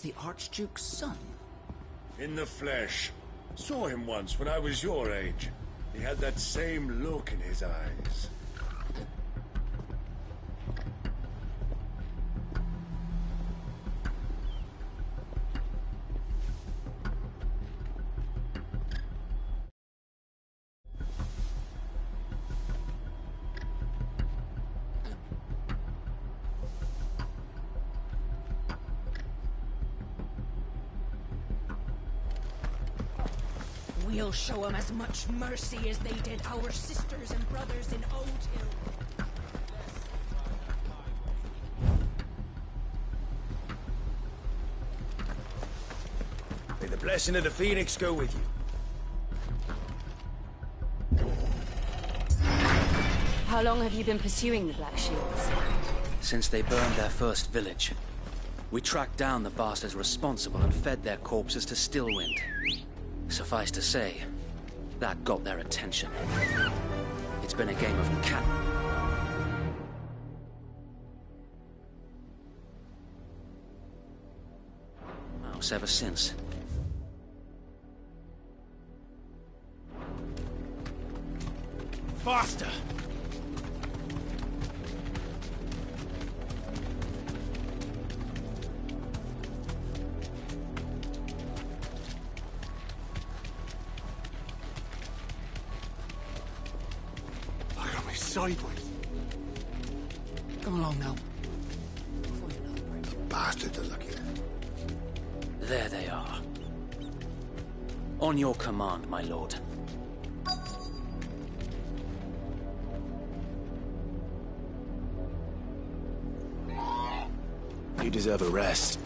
the Archduke's son? In the flesh. Saw him once when I was your age. He had that same look in his eyes. We'll show them as much mercy as they did our sisters and brothers in Old Hill. May the blessing of the Phoenix go with you. How long have you been pursuing the Black Shields? Since they burned their first village. We tracked down the bastards responsible and fed their corpses to Stillwind. Suffice to say, that got their attention. It's been a game of cat. Mouse ever since. Faster! Sideways. Come along now. The bastards are lucky. There they are. On your command, my lord. You deserve a rest.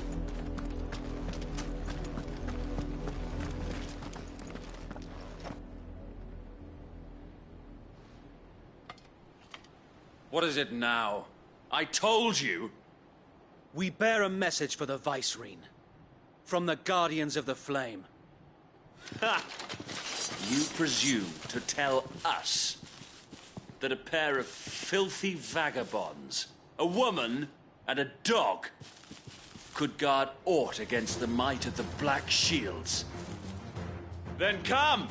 What is it now? I told you! We bear a message for the Vicereine. From the Guardians of the Flame. Ha! You presume to tell us that a pair of filthy vagabonds, a woman and a dog, could guard aught against the might of the Black Shields? Then come!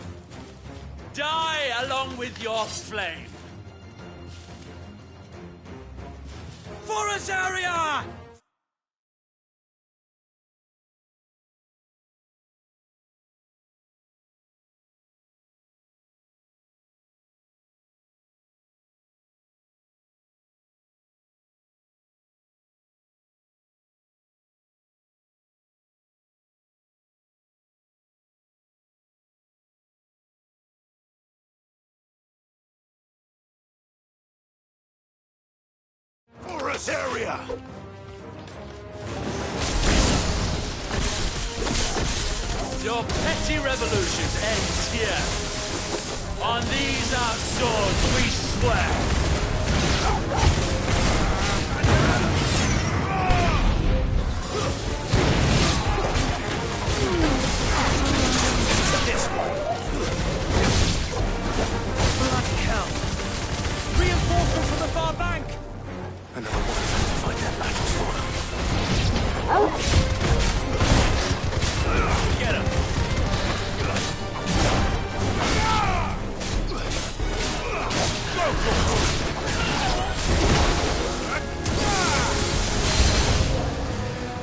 Die along with your flame! For Azaria! For Azaria! Your petty revolution ends here. On these our swords we swear. This one. Bloody hell! Reinforcements from the far bank! Another one to fight their battles for. Get him!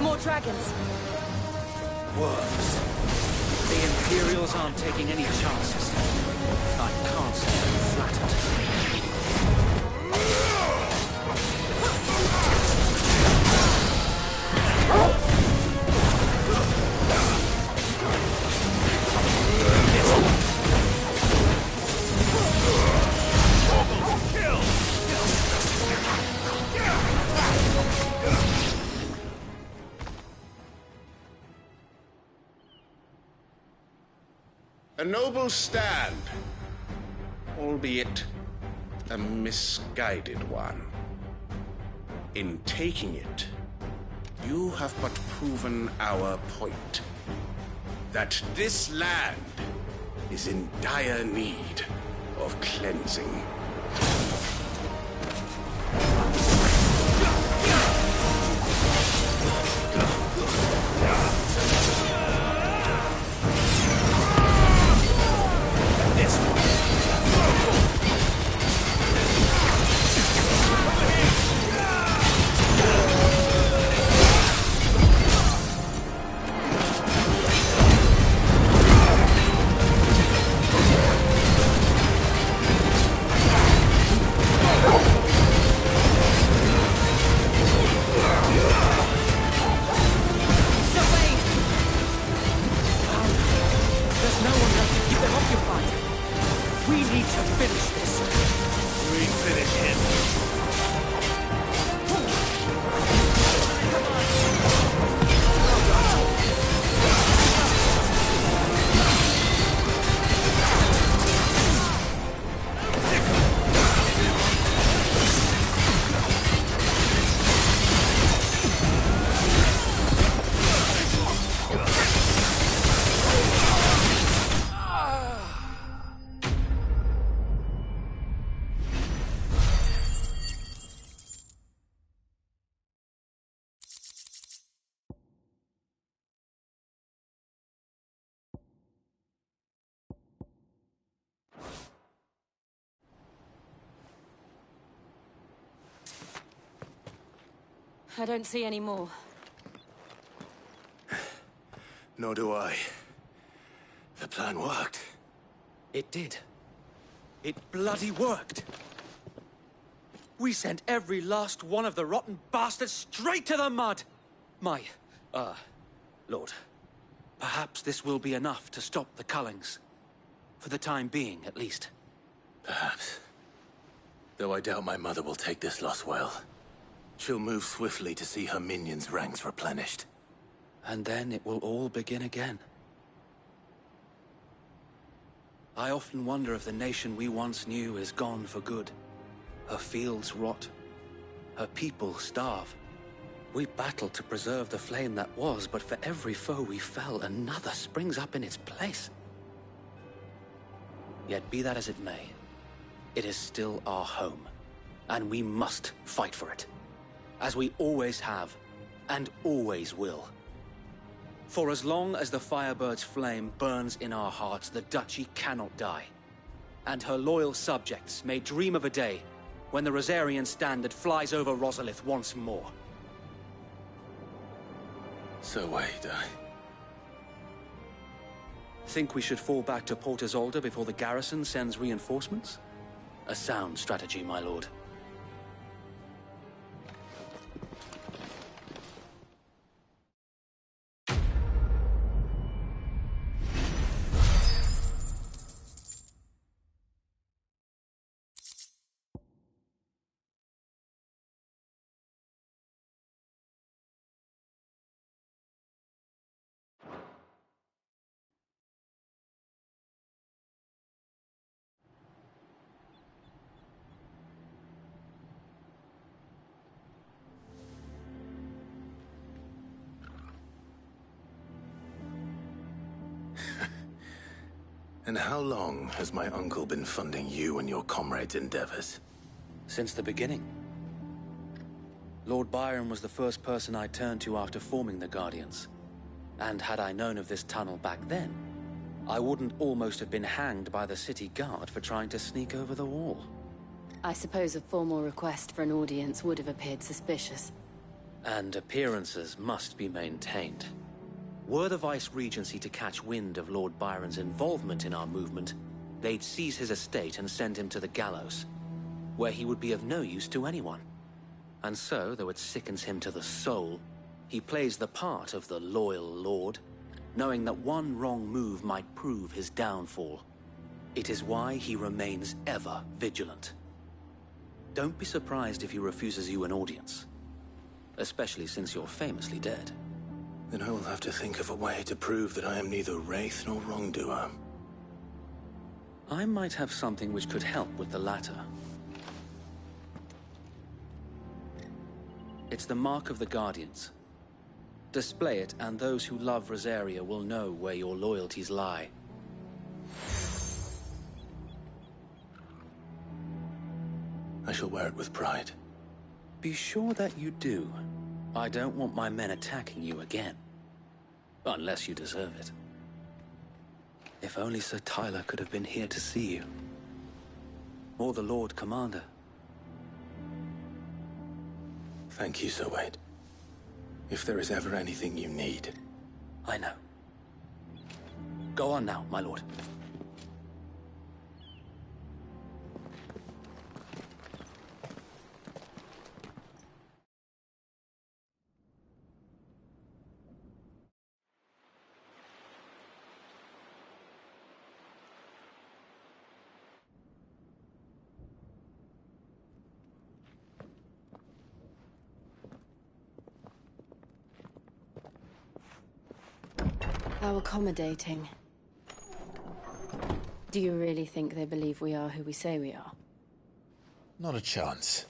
More dragons. Worse. The Imperials aren't taking any chances. I can't say I'm flattered. A noble stand, albeit a misguided one. In taking it, you have but proven our point, that this land is in dire need of cleansing. to finish this. We finish him. I don't see any more. Nor do I. The plan worked. It did. It bloody worked. We sent every last one of the rotten bastards straight to the mud! Lord, perhaps this will be enough to stop the Cullings. For the time being, at least. Perhaps. Though I doubt my mother will take this loss well. She'll move swiftly to see her minions' ranks replenished. And then it will all begin again. I often wonder if the nation we once knew is gone for good. Her fields rot. Her people starve. We battled to preserve the flame that was, but for every foe we fell, another springs up in its place. Yet be that as it may, it is still our home, and we must fight for it. As we always have, and always will. For as long as the Firebird's flame burns in our hearts, the Duchy cannot die. And her loyal subjects may dream of a day when the Rosarian standard flies over Rosalith once more. So wait, Think we should fall back to Port Isolde before the garrison sends reinforcements? A sound strategy, my lord. And how long has my uncle been funding you and your comrades' endeavors? Since the beginning. Lord Byron was the first person I turned to after forming the Guardians. And had I known of this tunnel back then, I wouldn't almost have been hanged by the city guard for trying to sneak over the wall. I suppose a formal request for an audience would have appeared suspicious. And appearances must be maintained. Were the Vice-Regency to catch wind of Lord Byron's involvement in our movement, they'd seize his estate and send him to the gallows, where he would be of no use to anyone. And so, though it sickens him to the soul, he plays the part of the loyal lord, knowing that one wrong move might prove his downfall. It is why he remains ever vigilant. Don't be surprised if he refuses you an audience, especially since you're famously dead. Then I will have to think of a way to prove that I am neither wraith nor wrongdoer. I might have something which could help with the latter. It's the mark of the Guardians. Display it, and those who love Rosaria will know where your loyalties lie. I shall wear it with pride. Be sure that you do. I don't want my men attacking you again. Unless you deserve it. If only Sir Tyler could have been here to see you. Or the Lord Commander. Thank you, Sir Wade. If there is ever anything you need. I know. Go on now, my lord. How accommodating. Do you really think they believe we are who we say we are? Not a chance.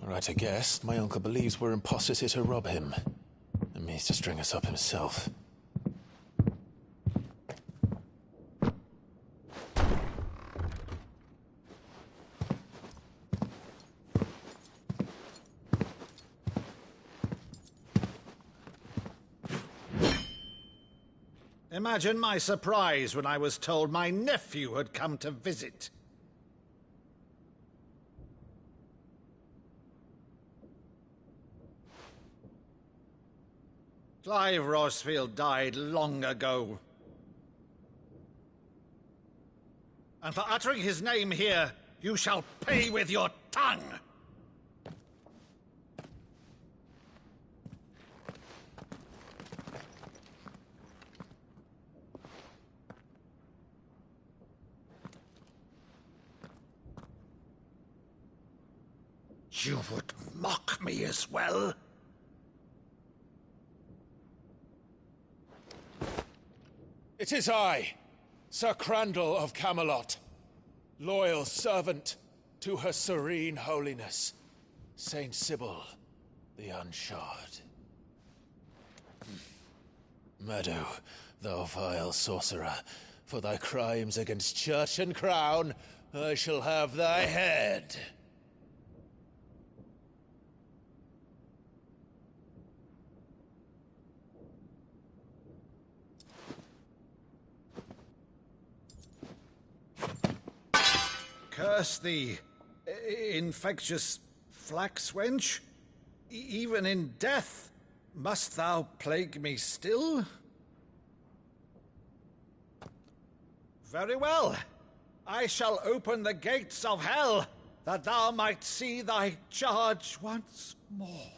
Right, I guess. My uncle believes we're imposters here to rob him. And means to string us up himself. Imagine my surprise when I was told my nephew had come to visit. Clive Rosfield died long ago. And for uttering his name here, you shall pay with your tongue! You would mock me as well? It is I, Sir Crandall of Camelot, loyal servant to her serene holiness, Saint Sybil, the Unshod. Meadow, thou vile sorcerer, for thy crimes against church and crown, I shall have thy head. Curse thee, infectious flax wench. Even in death, must thou plague me still? Very well. I shall open the gates of hell, that thou might see thy charge once more.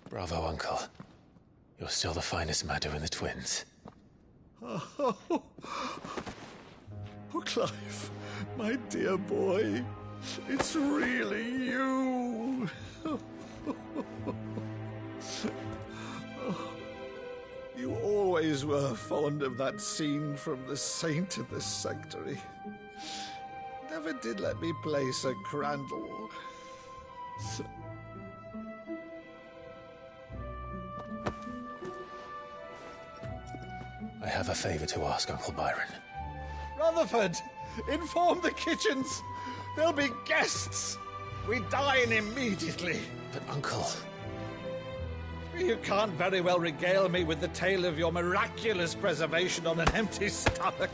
Bravo, Uncle. You're still the finest Meadow in the twins. Oh, Clive, my dear boy, it's really you. You always were fond of that scene from The Saint in the Sanctuary. Never did let me play Sir Crandall. I have a favor to ask, Uncle Byron. Rutherford, inform the kitchens. There'll be guests. We dine immediately. But, Uncle... You can't very well regale me with the tale of your miraculous preservation on an empty stomach.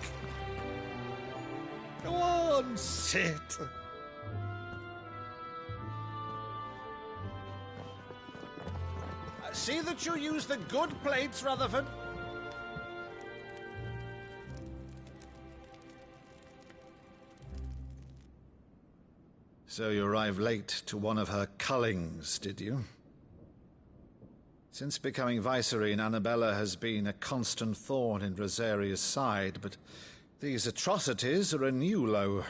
Go on, sit. See that you use the good plates, Rutherford. So you arrived late to one of her cullings, did you? Since becoming Vicereine, Annabella has been a constant thorn in Rosaria's side, but these atrocities are a new low.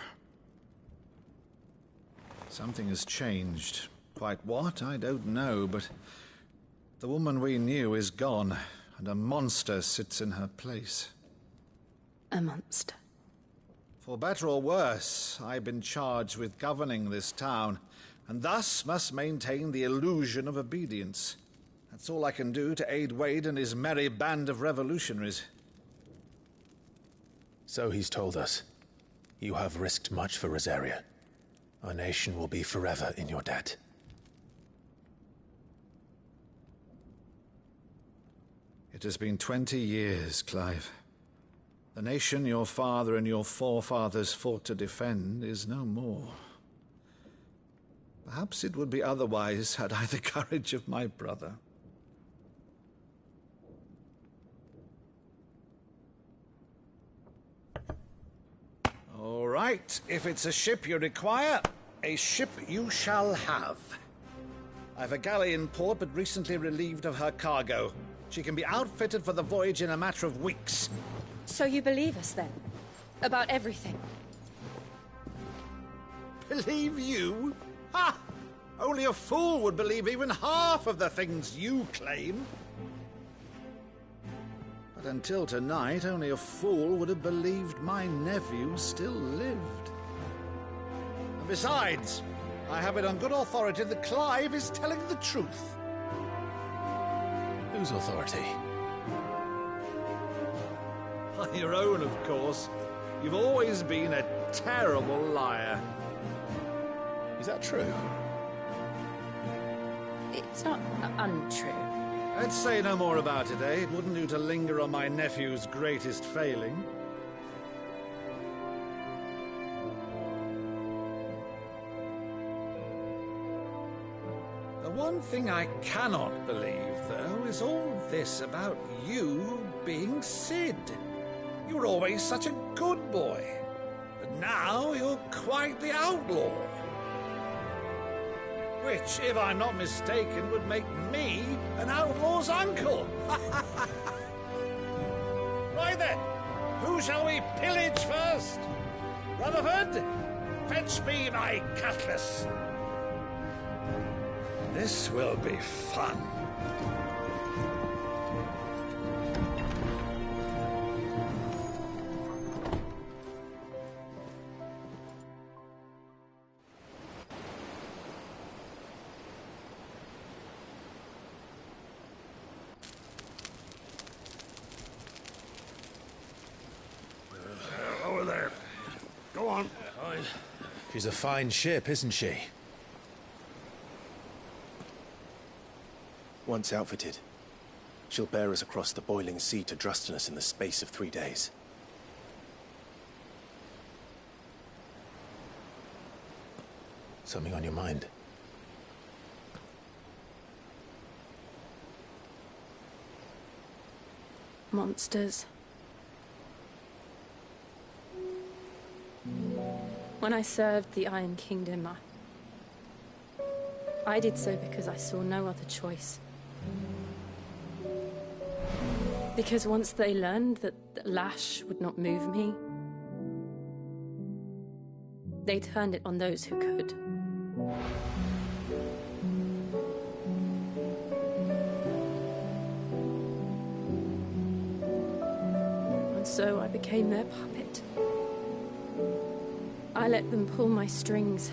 Something has changed. Quite what, I don't know, but the woman we knew is gone, and a monster sits in her place. A monster? For better or worse, I've been charged with governing this town, and thus must maintain the illusion of obedience. That's all I can do to aid Wade and his merry band of revolutionaries. So he's told us. You have risked much for Rosaria. Our nation will be forever in your debt. It has been 20 years, Clive. The nation your father and your forefathers fought to defend is no more. Perhaps it would be otherwise had I the courage of my brother. All right, if it's a ship you require, a ship you shall have. I've a galley in port, but recently relieved of her cargo. She can be outfitted for the voyage in a matter of weeks. So you believe us, then? About everything? Believe you? Ha! Only a fool would believe even half of the things you claim. But until tonight, only a fool would have believed my nephew still lived. And besides, I have it on good authority that Clive is telling the truth. Whose authority? On your own, of course. You've always been a terrible liar. Is that true? It's not untrue. I'd say no more about it, eh? It wouldn't do to linger on my nephew's greatest failing. The one thing I cannot believe, though, is all this about you being Sid. You were always such a good boy, but now you're quite the outlaw. Which, if I'm not mistaken, would make me an outlaw's uncle. Right then, who shall we pillage first? Rutherford, fetch me my cutlass. This will be fun. Over there. Go on. She's a fine ship, isn't she? Once outfitted, she'll bear us across the boiling sea to Drustinus in the space of 3 days. Something on your mind? Monsters. When I served the Iron Kingdom, I did so because I saw no other choice. Because once they learned that the lash would not move me, they turned it on those who could. And so I became their puppet. I let them pull my strings,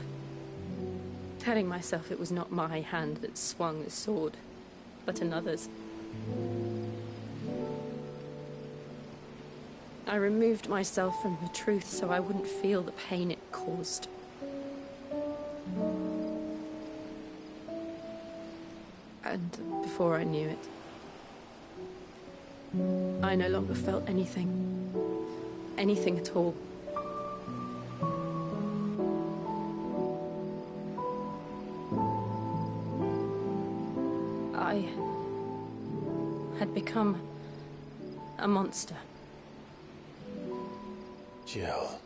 telling myself it was not my hand that swung the sword, but another's. I removed myself from the truth so I wouldn't feel the pain it caused. And before I knew it, I no longer felt anything. Anything at all. I had become a monster. Jill.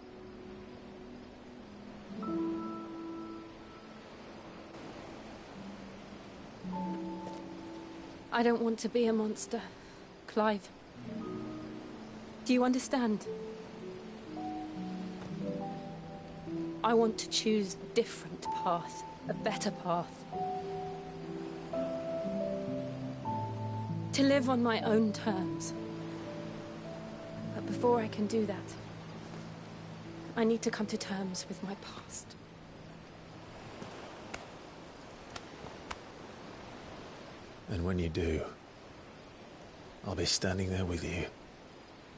I don't want to be a monster, Clive. Do you understand? I want to choose a different path, a better path. To live on my own terms. But before I can do that, I need to come to terms with my past. And when you do, I'll be standing there with you,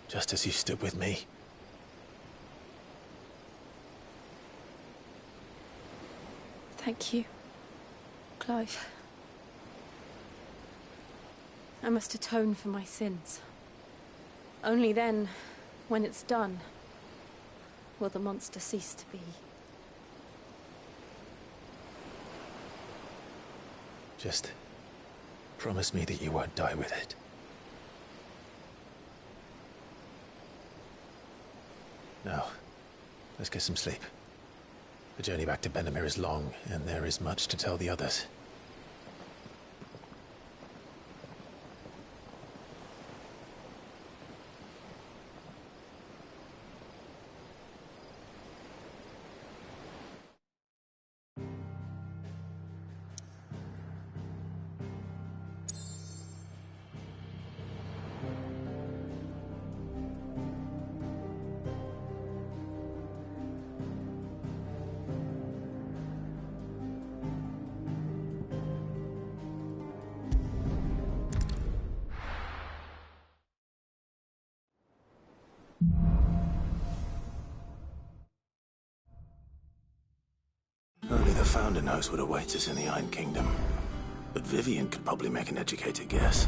just as you stood with me. Thank you, Clive. I must atone for my sins. Only then, when it's done, will the monster cease to be. Just promise me that you won't die with it. Now, let's get some sleep. The journey back to Benamir is long, and there is much to tell the others. Founder knows what awaits us in the Iron Kingdom. But Vivian could probably make an educated guess.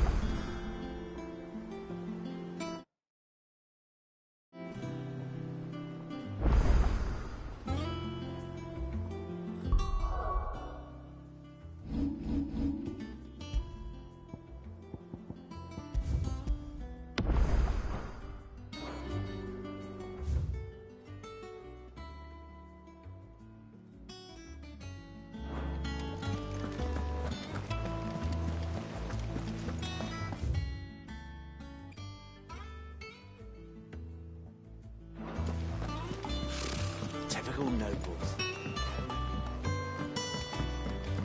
Typical nobles.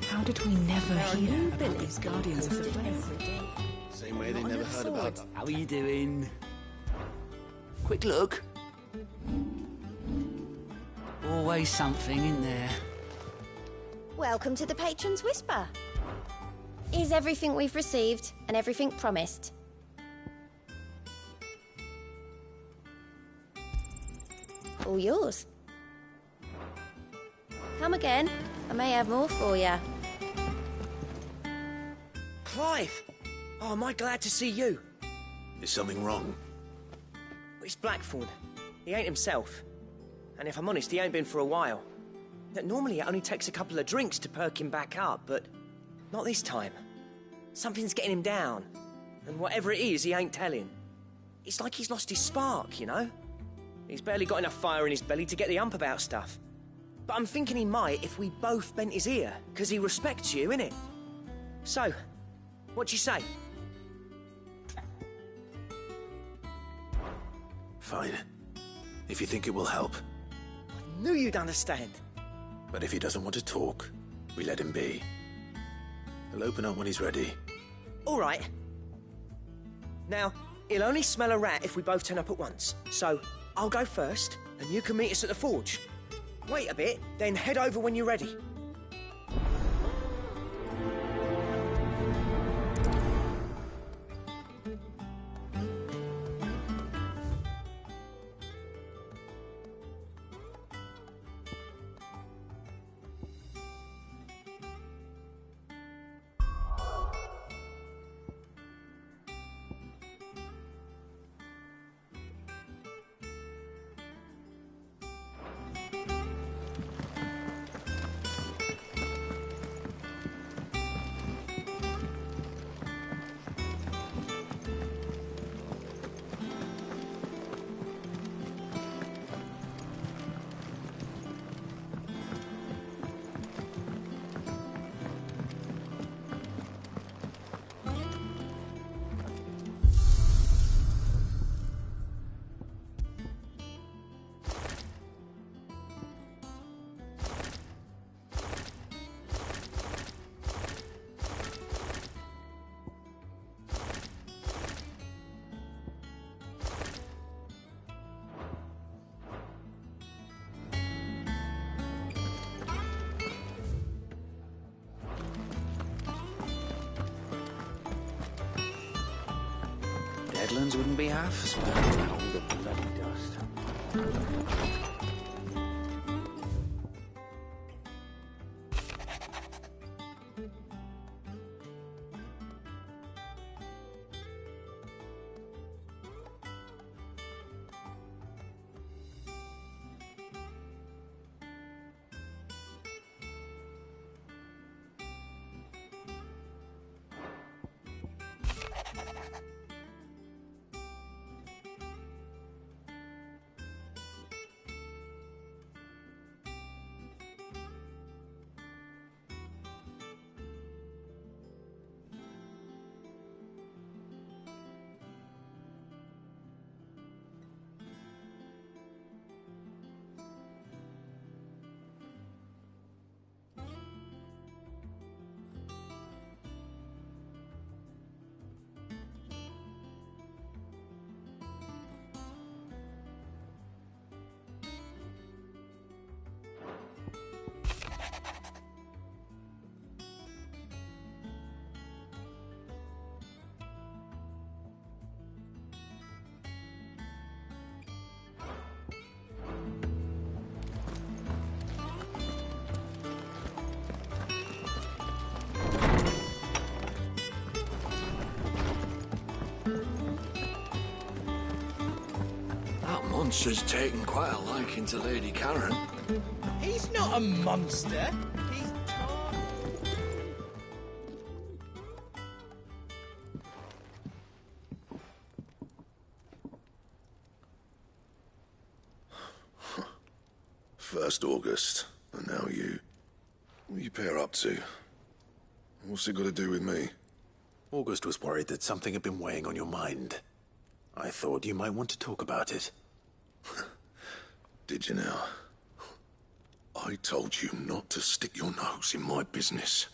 How did we never hear about these guardians of the place? Same way they never heard about... How are you doing? Quick look. Always something in there. Welcome to the Patron's Whisper. Is everything we've received and everything promised? All yours. Come again. I may have more for you. Clive! Oh, am I glad to see you. Is something wrong? It's Blackthorn. He ain't himself. And if I'm honest, he ain't been for a while. Normally it only takes a couple of drinks to perk him back up, but not this time. Something's getting him down. And whatever it is, he ain't telling. It's like he's lost his spark, you know? He's barely got enough fire in his belly to get the ump about stuff. But I'm thinking he might if we both bent his ear, because he respects you, innit? So, what do you say? Fine. If you think it will help. I knew you'd understand. But if he doesn't want to talk, we let him be. He'll open up when he's ready. All right. Now, he'll only smell a rat if we both turn up at once. So, I'll go first, and you can meet us at the forge. Wait a bit, then head over when you're ready. Deadlands wouldn't be half as bad without all the bloody dust. monster's taken quite a liking to Lady Karen. He's not a monster. He's... First August, and now you. What are you pair up to? What's it got to do with me? August was worried that something had been weighing on your mind. I thought you might want to talk about it. Did you now? I told you not to stick your nose in my business.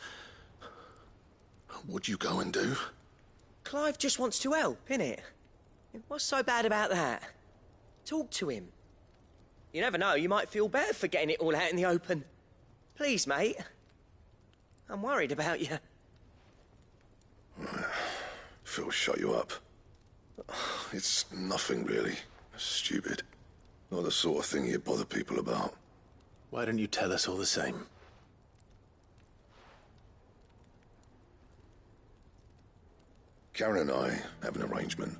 What'd you go and do? Clive just wants to help, innit? What's so bad about that? Talk to him. You never know, you might feel better for getting it all out in the open. Please, mate. I'm worried about you. Phil shut you up. It's nothing, really. Stupid. Not the sort of thing you bother people about. Why don't you tell us all the same? Karen and I have an arrangement.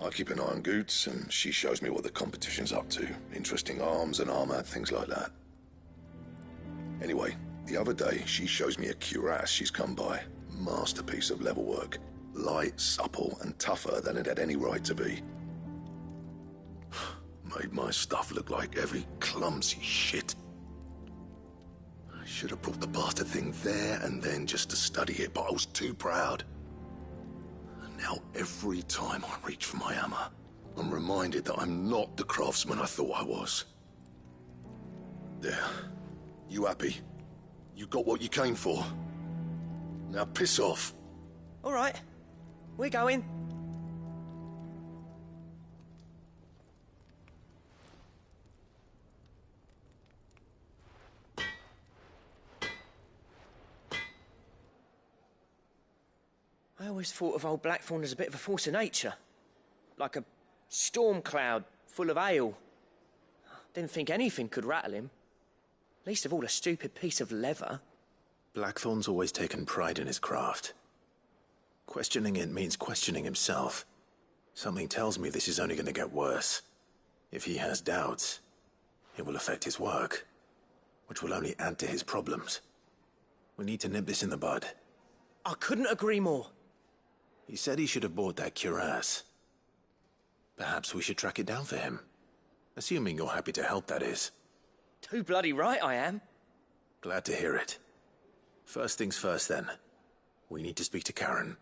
I keep an eye on Goots, and she shows me what the competition's up to. Interesting arms and armor, things like that. Anyway, the other day, she shows me a cuirass she's come by. Masterpiece of level work. Light, supple, and tougher than it had any right to be. Made my stuff look like every clumsy shit. I should have brought the bastard thing there and then just to study it, but I was too proud. And now every time I reach for my hammer, I'm reminded that I'm not the craftsman I thought I was. There. You happy? You got what you came for. Now piss off. All right. We're going. I always thought of old Blackthorn as a bit of a force of nature. Like a storm cloud full of ale. Didn't think anything could rattle him. Least of all a stupid piece of leather. Blackthorn's always taken pride in his craft. Questioning it means questioning himself. Something tells me this is only going to get worse. If he has doubts, it will affect his work, which will only add to his problems. We need to nip this in the bud. I couldn't agree more. He said he should have bought that cuirass. Perhaps we should track it down for him. Assuming you're happy to help, that is. Too bloody right I am. Glad to hear it. First things first, then. We need to speak to Karen.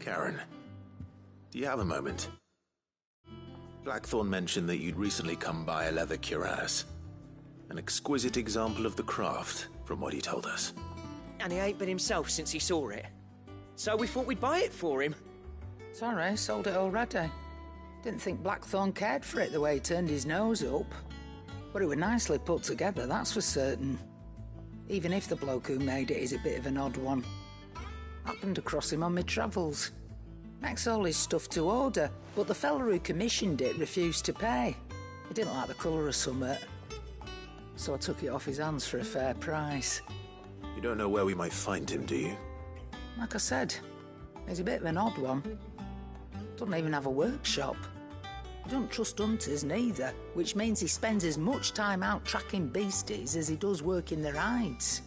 Karen, Do you have a moment? Blackthorn mentioned that you'd recently come by a leather cuirass. An exquisite example of the craft, from what he told us. And he ain't been himself since he saw it. So we thought we'd buy it for him. Sorry, sold it already. Didn't think Blackthorn cared for it the way he turned his nose up. But it was nicely put together, that's for certain. Even if the bloke who made it is a bit of an odd one. Happened across him on my travels. Makes all his stuff to order, but the fella who commissioned it refused to pay. He didn't like the colour of summit. So I took it off his hands for a fair price. You don't know where we might find him, do you? Like I said, he's a bit of an odd one. Doesn't even have a workshop. He don't trust hunters neither, which means he spends as much time out tracking beasties as he does working their hides.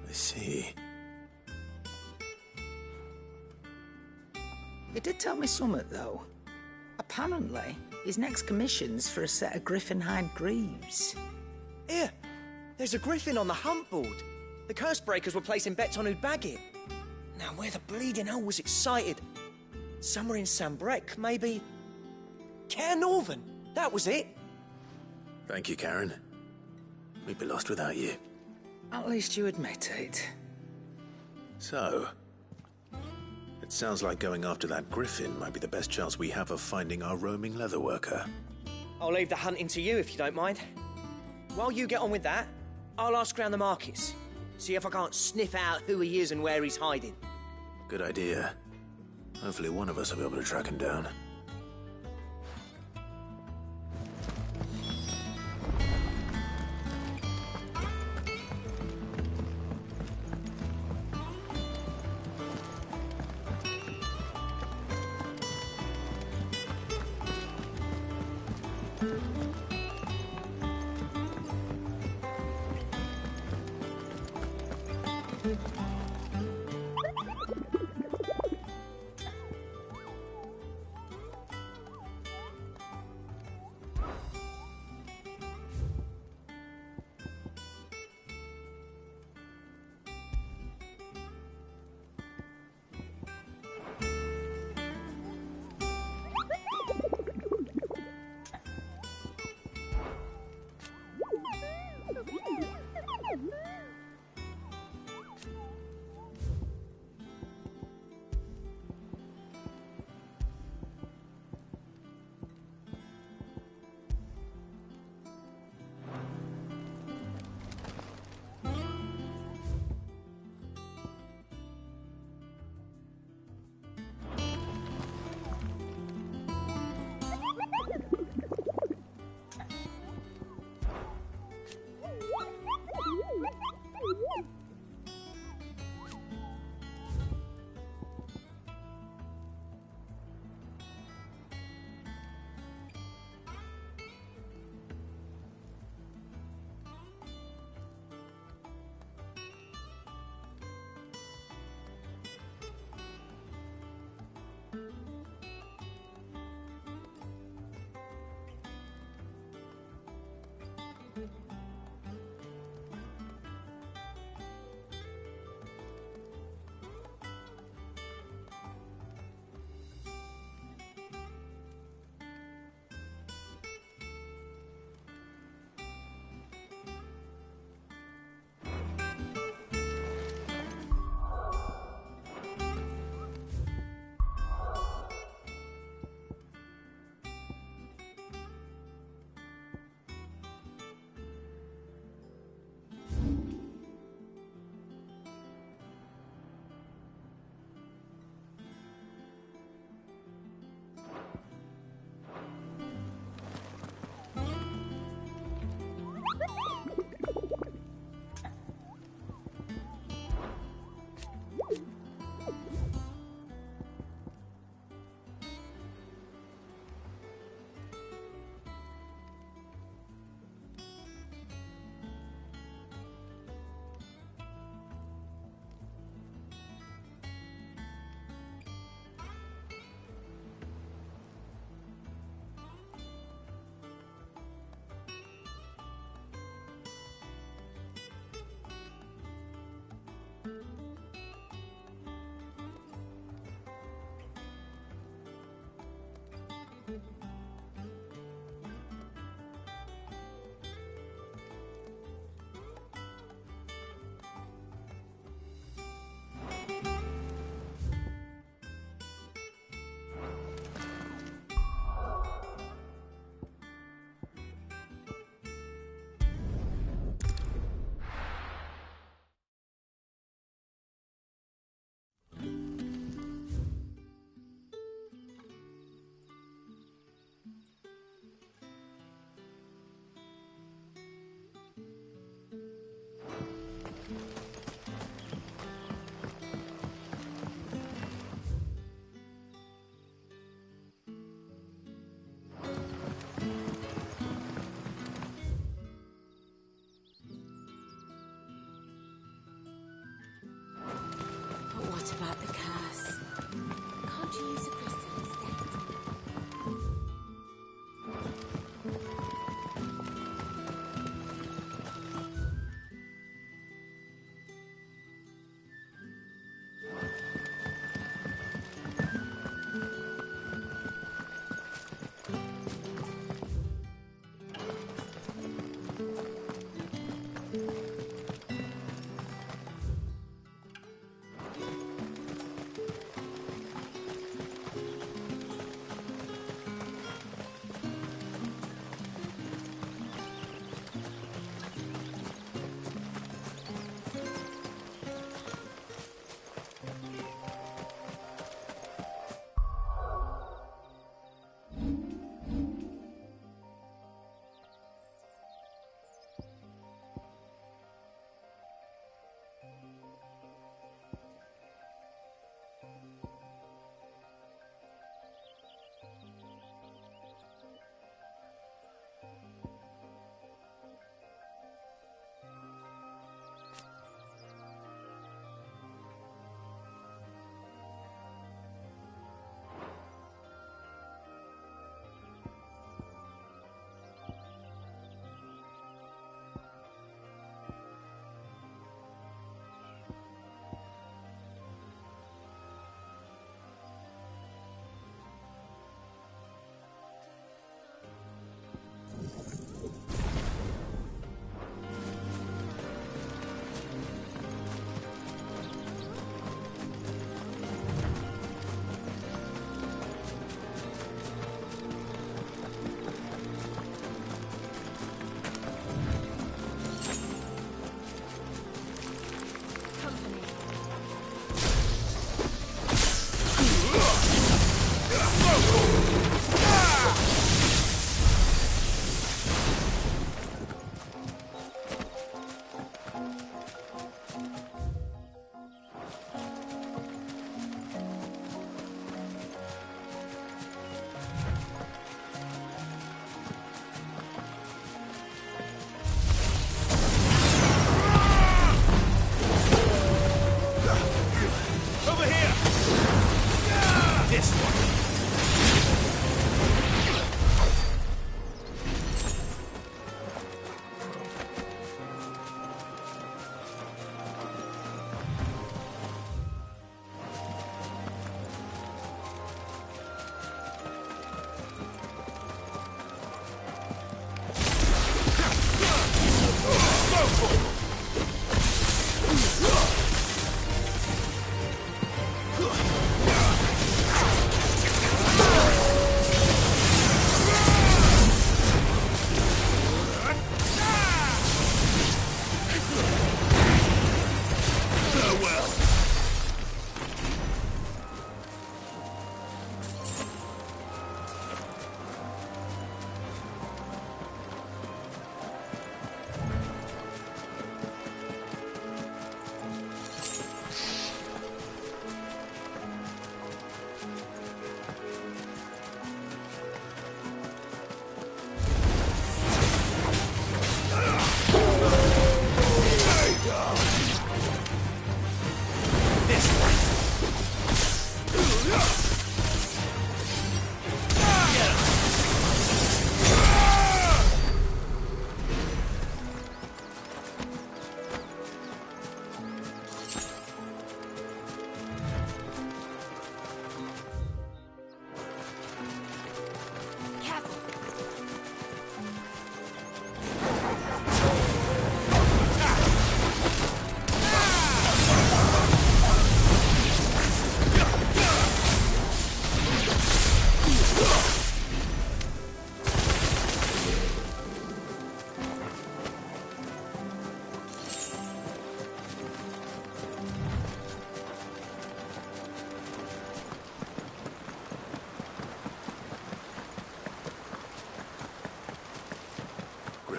I see. He did tell me something, though. Apparently, his next commission's for a set of griffin hide greaves. Here, there's a griffin on the hunt board. The curse breakers were placing bets on who'd bag it. Now, where the bleeding hell was it sighted? Somewhere in Sambrec, maybe? Care Northern, that was it. Thank you, Karen. We'd be lost without you. At least you admit it. So, it sounds like going after that griffin might be the best chance we have of finding our roaming leatherworker. I'll leave the hunting to you if you don't mind. While you get on with that, I'll ask around the markets. See if I can't sniff out who he is and where he's hiding. Good idea. Hopefully one of us will be able to track him down.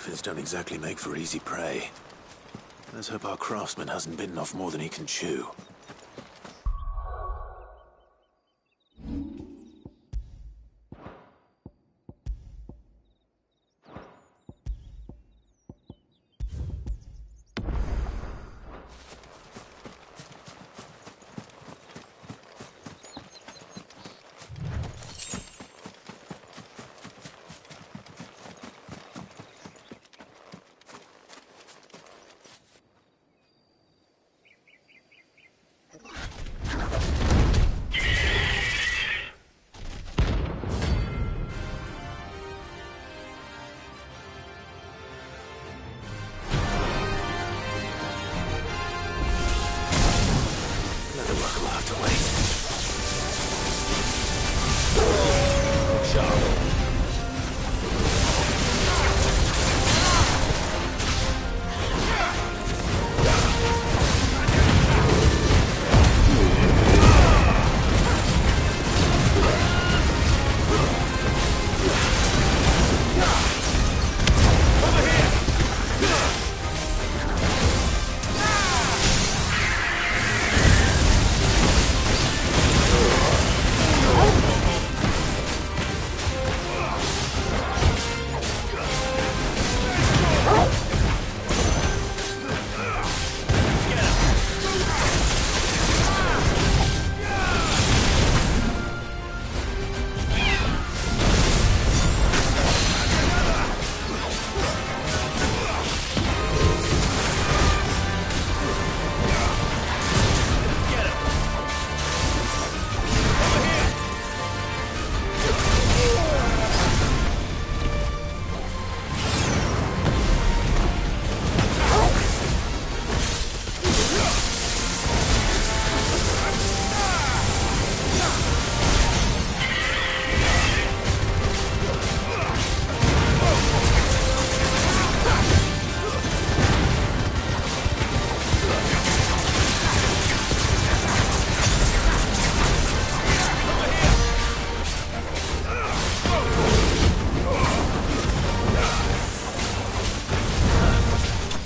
Coffins don't exactly make for easy prey. Let's hope our craftsman hasn't bitten off more than he can chew.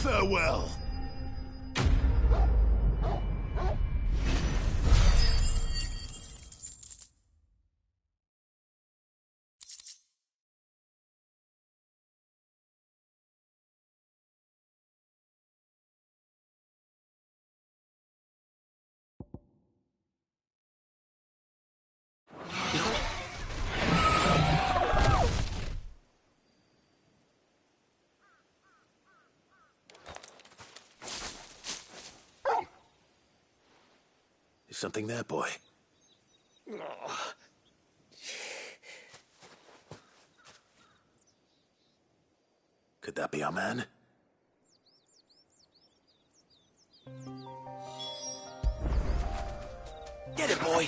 Farewell. Is something there, boy? Could that be our man? Get it, boy!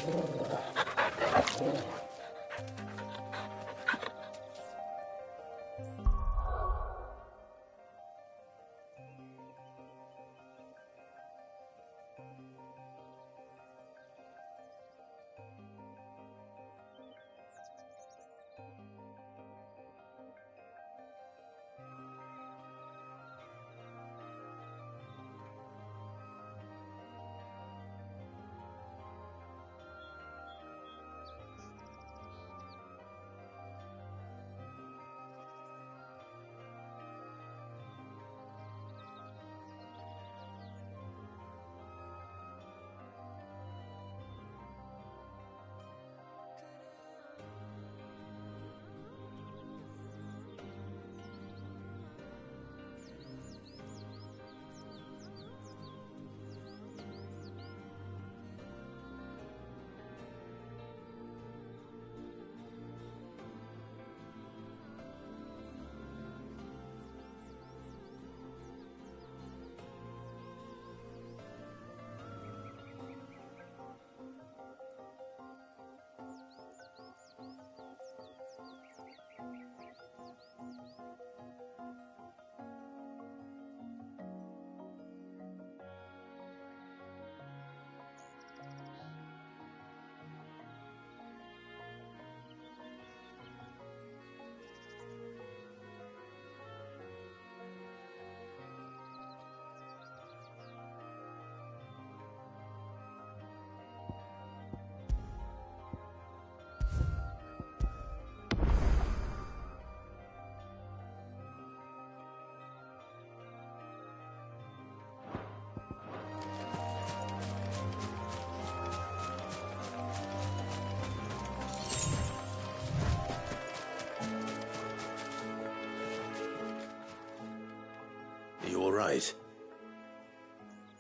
right?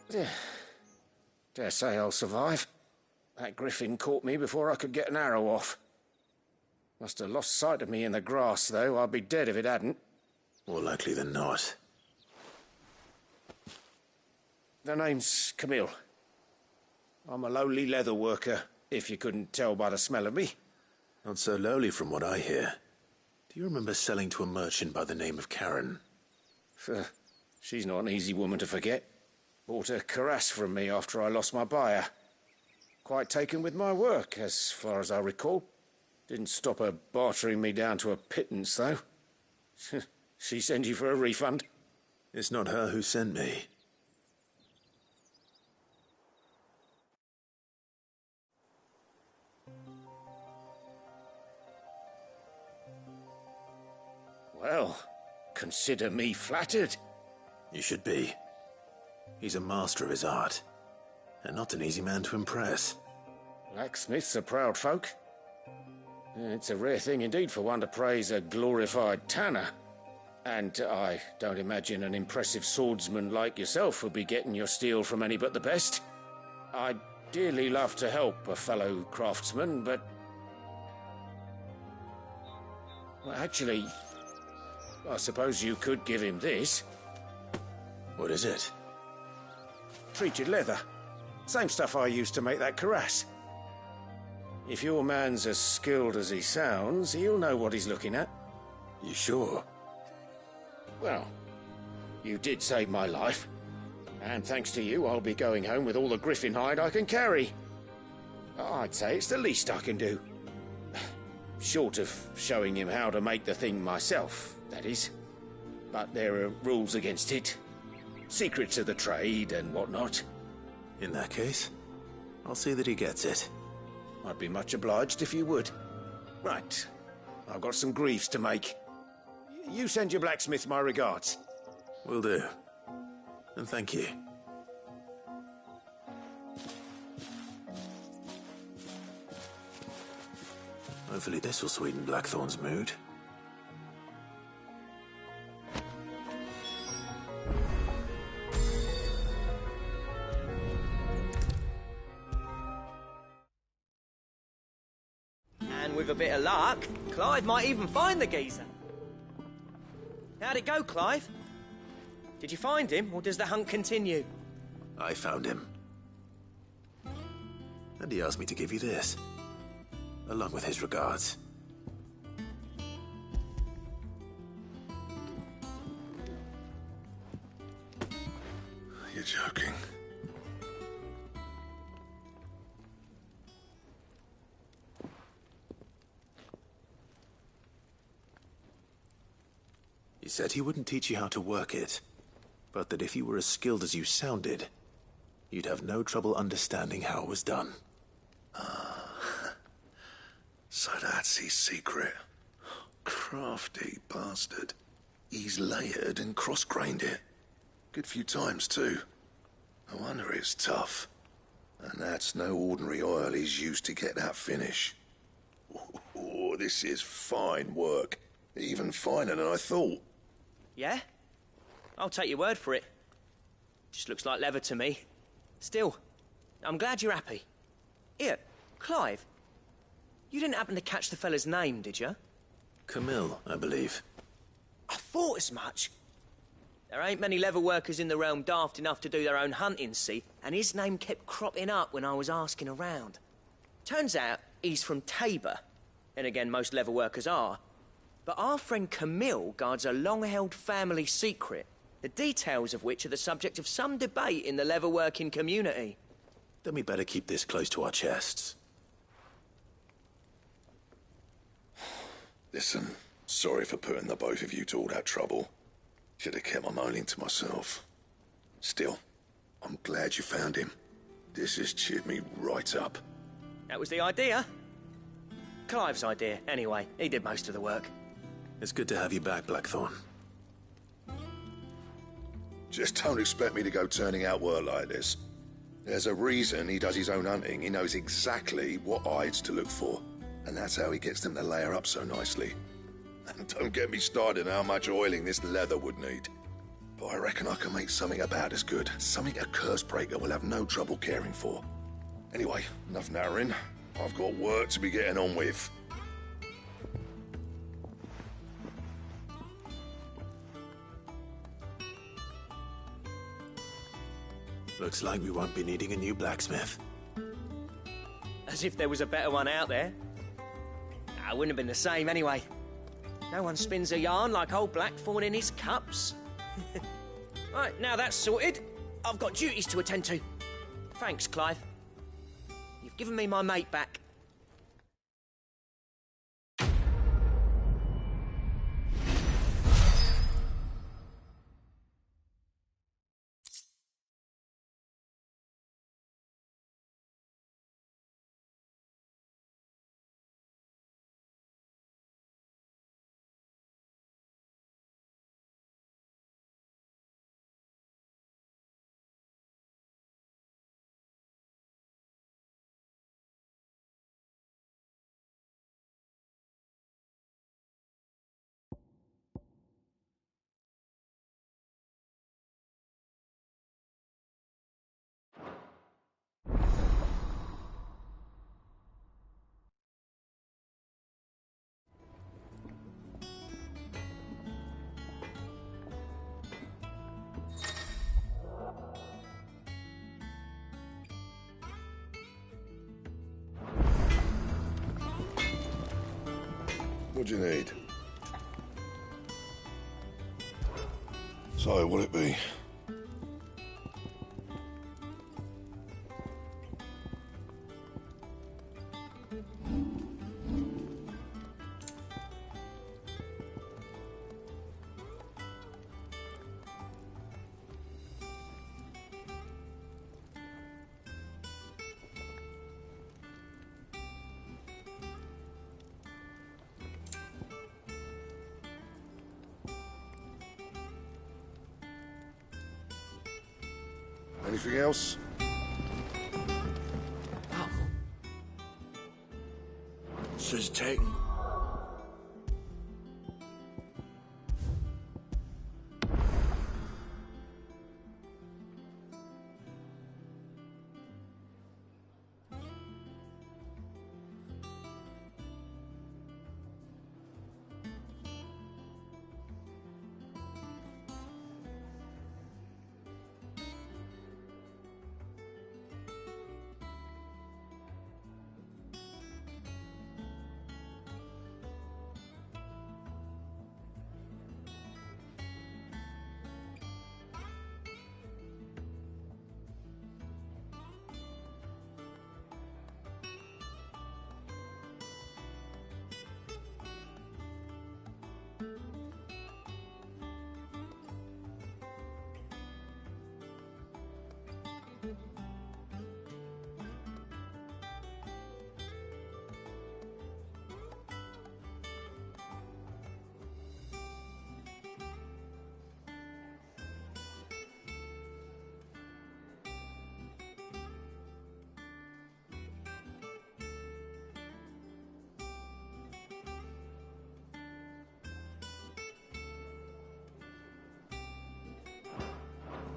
Dare say I'll survive. That griffin caught me before I could get an arrow off. Must have lost sight of me in the grass, though. I'd be dead if it hadn't. More likely than not. The name's Camille. I'm a lowly leather worker, if you couldn't tell by the smell of me. Not so lowly from what I hear. Do you remember selling to a merchant by the name of Karen? She's not an easy woman to forget. Bought a cuirass from me after I lost my buyer. Quite taken with my work, as far as I recall. Didn't stop her bartering me down to a pittance, though. She sent you for a refund? It's not her who sent me. Well, consider me flattered. You should be. He's a master of his art, and not an easy man to impress. Blacksmiths are proud folk. It's a rare thing indeed for one to praise a glorified tanner. And I don't imagine an impressive swordsman like yourself would be getting your steel from any but the best. I'd dearly love to help a fellow craftsman, but... well, actually, I suppose you could give him this. What is it? Treated leather. Same stuff I used to make that cuirass. If your man's as skilled as he sounds, he'll know what he's looking at. You sure? Well, you did save my life. And thanks to you, I'll be going home with all the griffin hide I can carry. I'd say it's the least I can do. Short of showing him how to make the thing myself, that is. But there are rules against it. Secrets of the trade and whatnot. In that case, I'll see that he gets it. I'd be much obliged if you would. Right. I've got some greaves to make. You send your blacksmith my regards. Will do. And thank you. Hopefully this will sweeten Blackthorn's mood. And with a bit of luck, Clive might even find the geezer. How'd it go, Clive? Did you find him, or does the hunt continue? I found him. And he asked me to give you this, along with his regards. You're joking. He said he wouldn't teach you how to work it, but that if you were as skilled as you sounded, you'd have no trouble understanding how it was done. So that's his secret. Crafty bastard. He's layered and cross-grained it. Good few times, too. No wonder it's tough. And that's no ordinary oil he's used to get that finish. Oh, this is fine work. Even finer than I thought. Yeah? I'll take your word for it. Just looks like leather to me. Still, I'm glad you're happy. Here, Clive. You didn't happen to catch the fella's name, did you? Camille, I believe. I thought as much. There ain't many leather workers in the realm daft enough to do their own hunting, see? And his name kept cropping up when I was asking around. Turns out he's from Tabor. And again, most leather workers are. But our friend Camille guards a long-held family secret, the details of which are the subject of some debate in the leather-working community. Then we better keep this close to our chests. Listen, sorry for putting the both of you to all that trouble. Should have kept my moaning to myself. Still, I'm glad you found him. This has cheered me right up. That was the idea. Clive's idea, anyway. He did most of the work. It's good to have you back, Blackthorn. Just don't expect me to go turning out work like this. There's a reason he does his own hunting. He knows exactly what hides to look for. And that's how he gets them to layer up so nicely. And don't get me started on how much oiling this leather would need. but I reckon I can make something about as good. Something a curse breaker will have no trouble caring for. Anyway, enough narrowing. I've got work to be getting on with. Looks like we won't be needing a new blacksmith. As if there was a better one out there. It wouldn't have been the same anyway. No one spins a yarn like old Blackthorn in his cups. Right, now that's sorted, I've got duties to attend to. Thanks, Clive. You've given me my mate back. What do you need? So, what'll it be? Anything else? Says taken.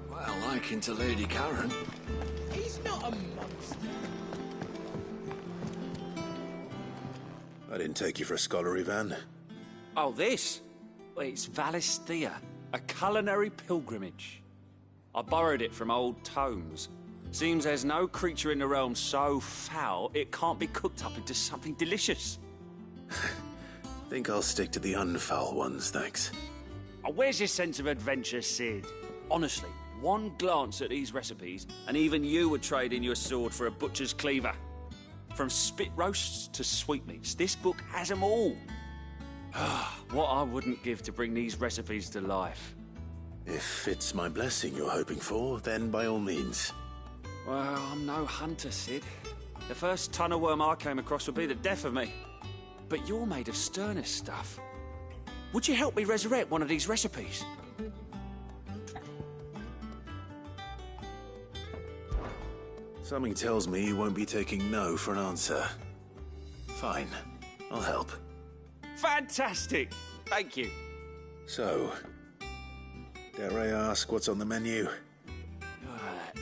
Well, liking to Lady Karen. He's not a monster. I didn't take you for a scholar, Ivan. Oh, this? Well, it's Valisthea, a culinary pilgrimage. I borrowed it from old tomes. Seems there's no creature in the realm so foul it can't be cooked up into something delicious. Think I'll stick to the unfoul ones, thanks. Oh, where's your sense of adventure, Sid? Honestly, one glance at these recipes, and even you would trade in your sword for a butcher's cleaver. From spit roasts to sweetmeats, this book has them all. What I wouldn't give to bring these recipes to life. If it's my blessing you're hoping for, then by all means. Well, I'm no hunter, Sid. The first ton of worm I came across would be the death of me. But you're made of sterner stuff. Would you help me resurrect one of these recipes? Something tells me you won't be taking no for an answer. Fine, I'll help. Fantastic! Thank you. So, Dare I ask what's on the menu?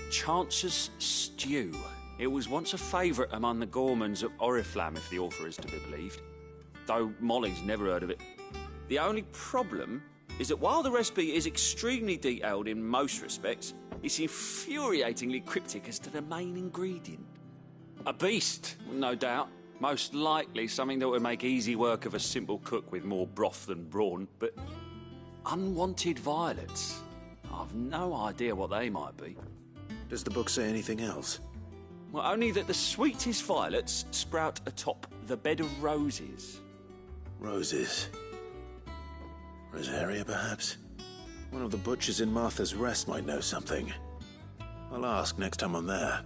Chance's Stew. It was once a favourite among the gourmands of Oriflamme, if the author is to be believed. Though Molly's never heard of it. The only problem is that while the recipe is extremely detailed in most respects, it's infuriatingly cryptic as to the main ingredient. A beast, no doubt. Most likely something that would make easy work of a simple cook with more broth than brawn, but unwanted violets. I've no idea what they might be. Does the book say anything else? Well, only that the sweetest violets sprout atop the bed of roses. Roses. Rosaria, perhaps? One of the butchers in Martha's Rest might know something. I'll ask next time I'm there.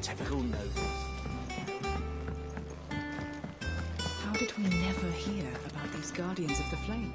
Typical nobles. How did we never hear about these Guardians of the Flame?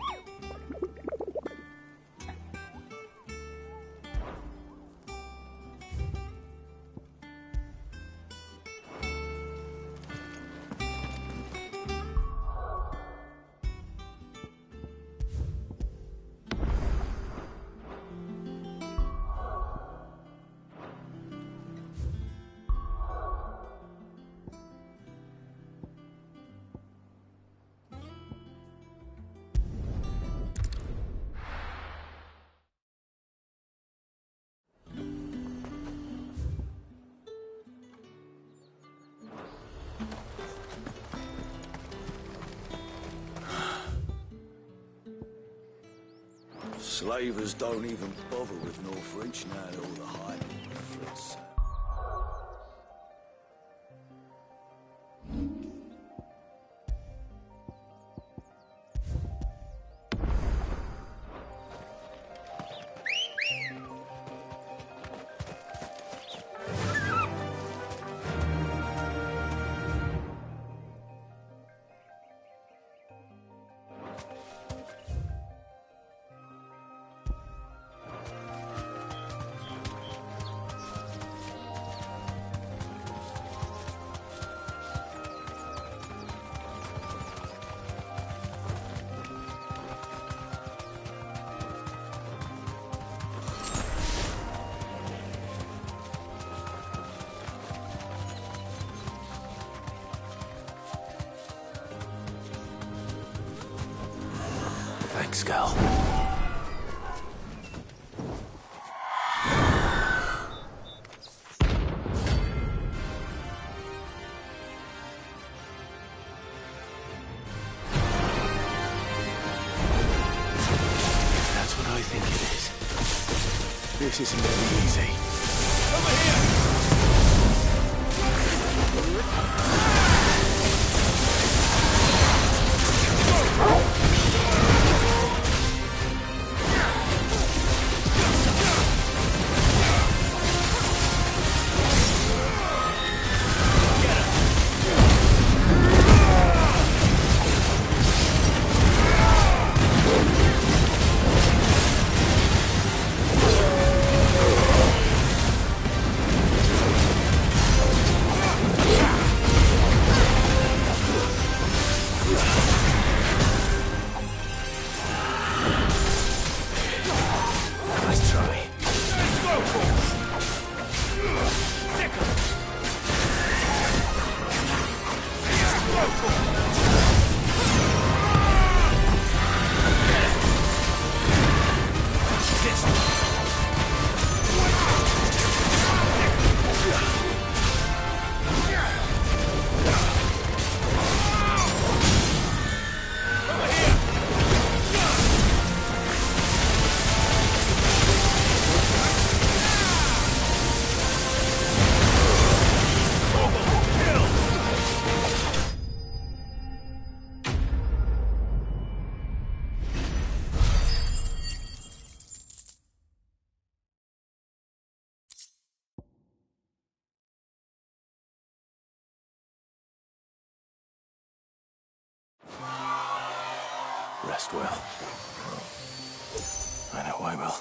Slavers don't even bother with Northreach now that all the hiding flips. Thanks, Gal. That's what I think it is. This isn't gonna be easy. Over here! rest well. I know I will.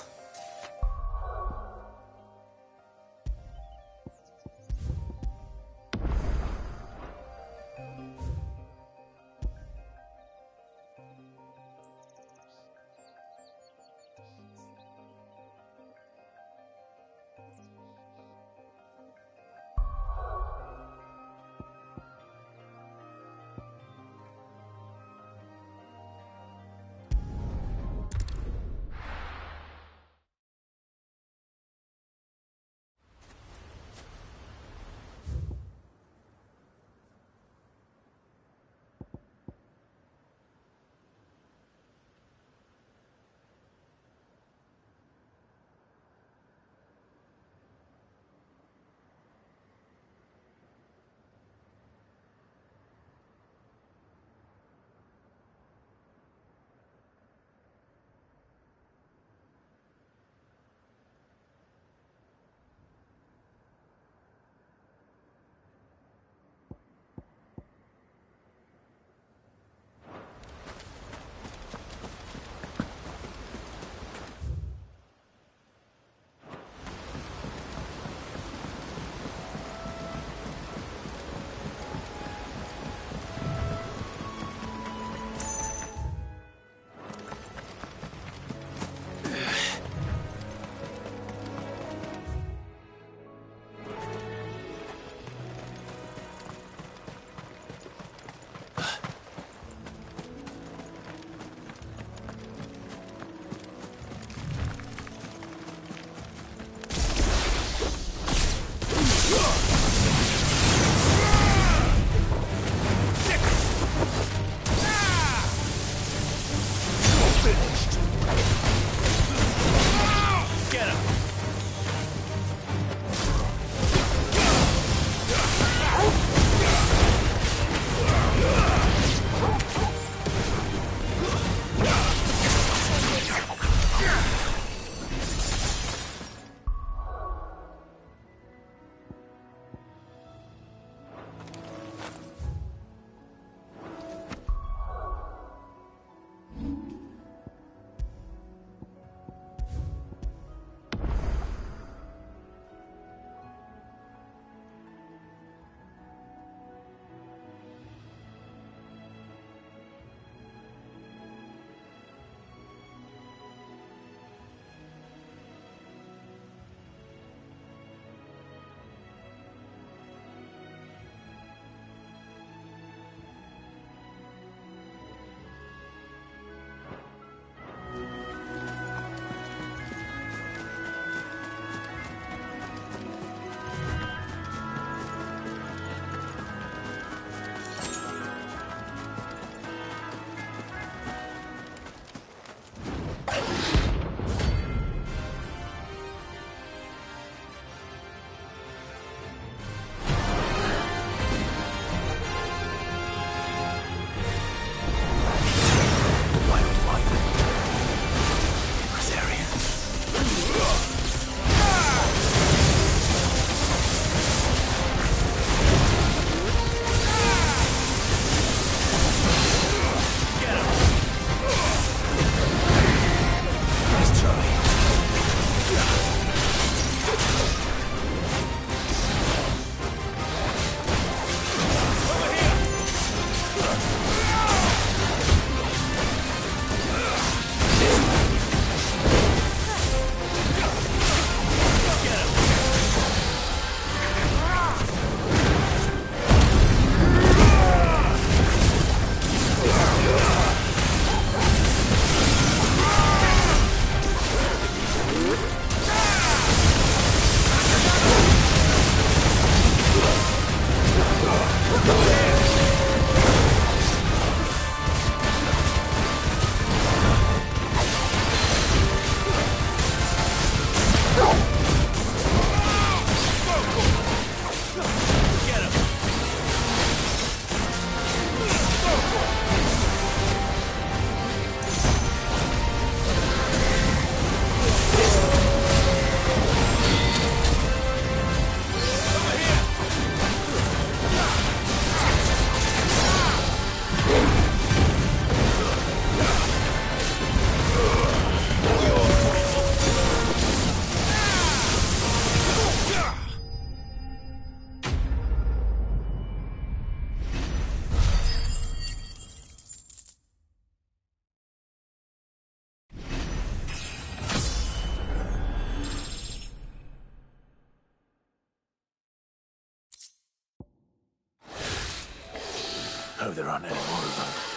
hope there aren't any more of them.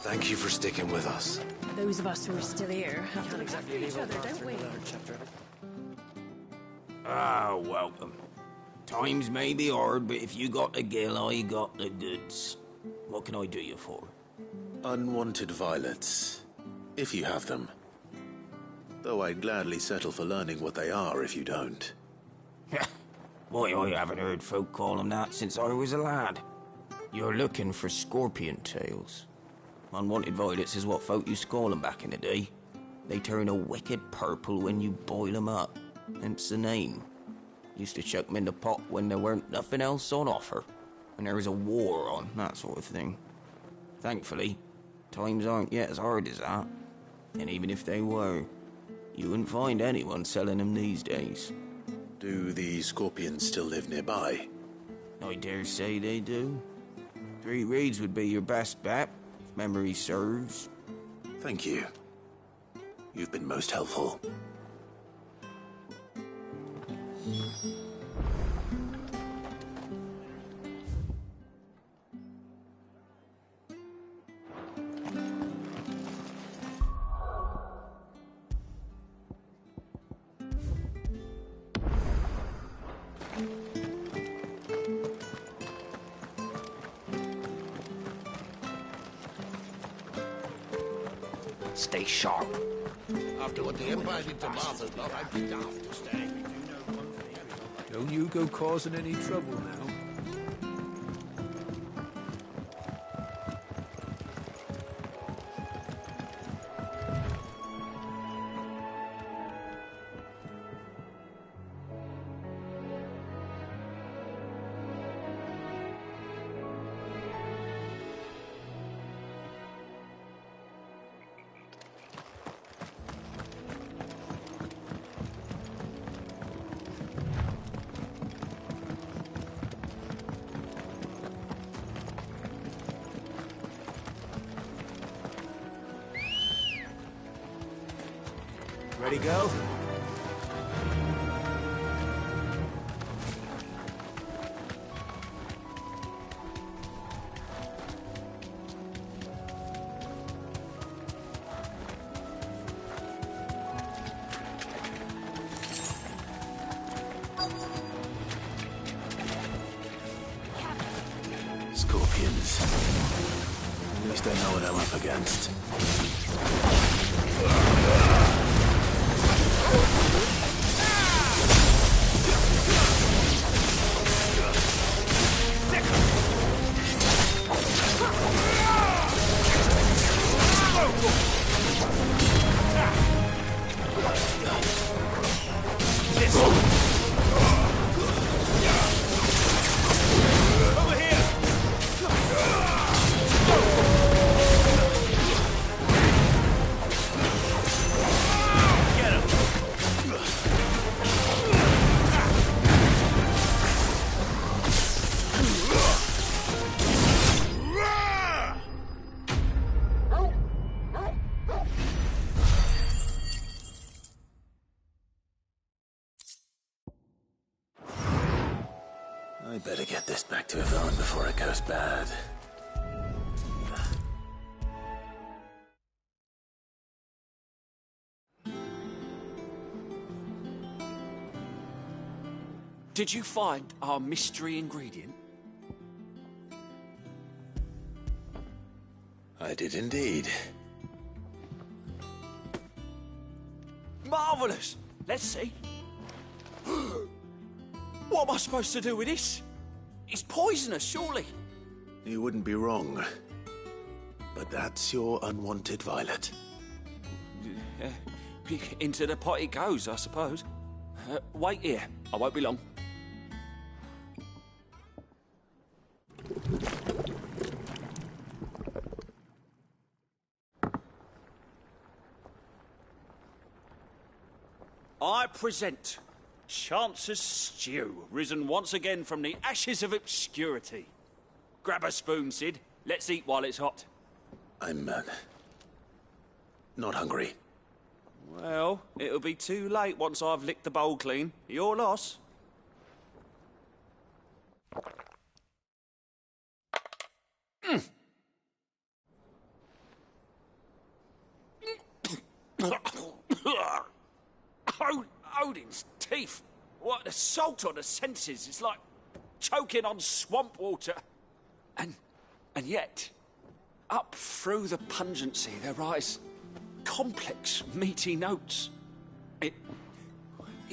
Thank you for sticking with us. Those of us who are still here have to look after each other, don't we? Ah, welcome. Times may be hard, but if you got the gill, I got the goods. What can I do you for? Unwanted violets, if you have them. Though I'd gladly settle for learning what they are if you don't. Why, I haven't heard folk call them that since I was a lad. You're looking for scorpion tails. Unwanted violets is what folk used to call them back in the day. They turn a wicked purple when you boil them up, hence the name. Used to chuck them in the pot when there weren't nothing else on offer, when there was a war on, that sort of thing. Thankfully, times aren't yet as hard as that. And even if they were, you wouldn't find anyone selling them these days. Do the scorpions still live nearby? I dare say they do. 3 Reeds would be your best bet, if memory serves. Thank you. You've been most helpful. Stay sharp. After what the Empire did to Martha's lot, I'd be daft to stay. Don't you go causing any trouble now. Ready, go? Scorpions. At least I know what I'm up against. I better get this back to Yvonne before it goes bad. Did you find our mystery ingredient? I did indeed. Marvellous! Let's see. What am I supposed to do with this? It's poisonous, surely. You wouldn't be wrong. But that's your unwanted violet. Into the pot it goes, I suppose. Wait here. I won't be long. I present Chance's Stew, risen once again from the ashes of obscurity. Grab a spoon, Sid. Let's eat while it's hot. I'm, not hungry. Well, it'll be too late once I've licked the bowl clean. Your loss. Odin's teeth. What the salt on the senses. It's like choking on swamp water. And yet, up through the pungency there rise complex, meaty notes. It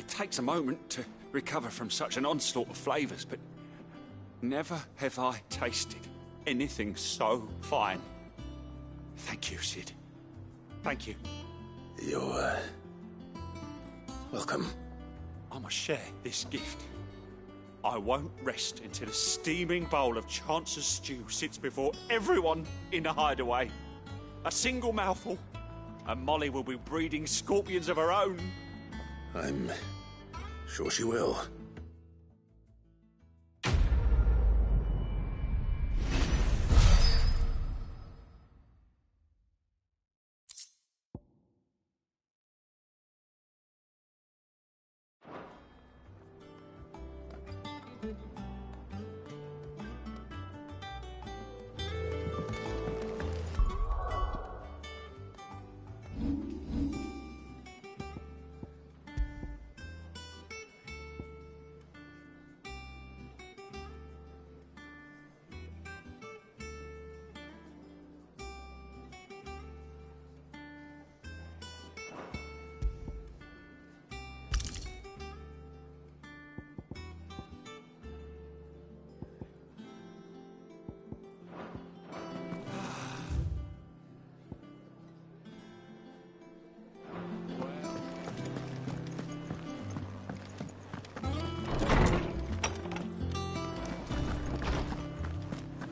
takes a moment to recover from such an onslaught of flavours, but never have I tasted anything so fine. Thank you, Sid. Thank you. You're, welcome. I must share this gift. I won't rest until a steaming bowl of Chance's Stew sits before everyone in the hideaway. A single mouthful, and Molly will be breeding scorpions of her own. I'm sure she will.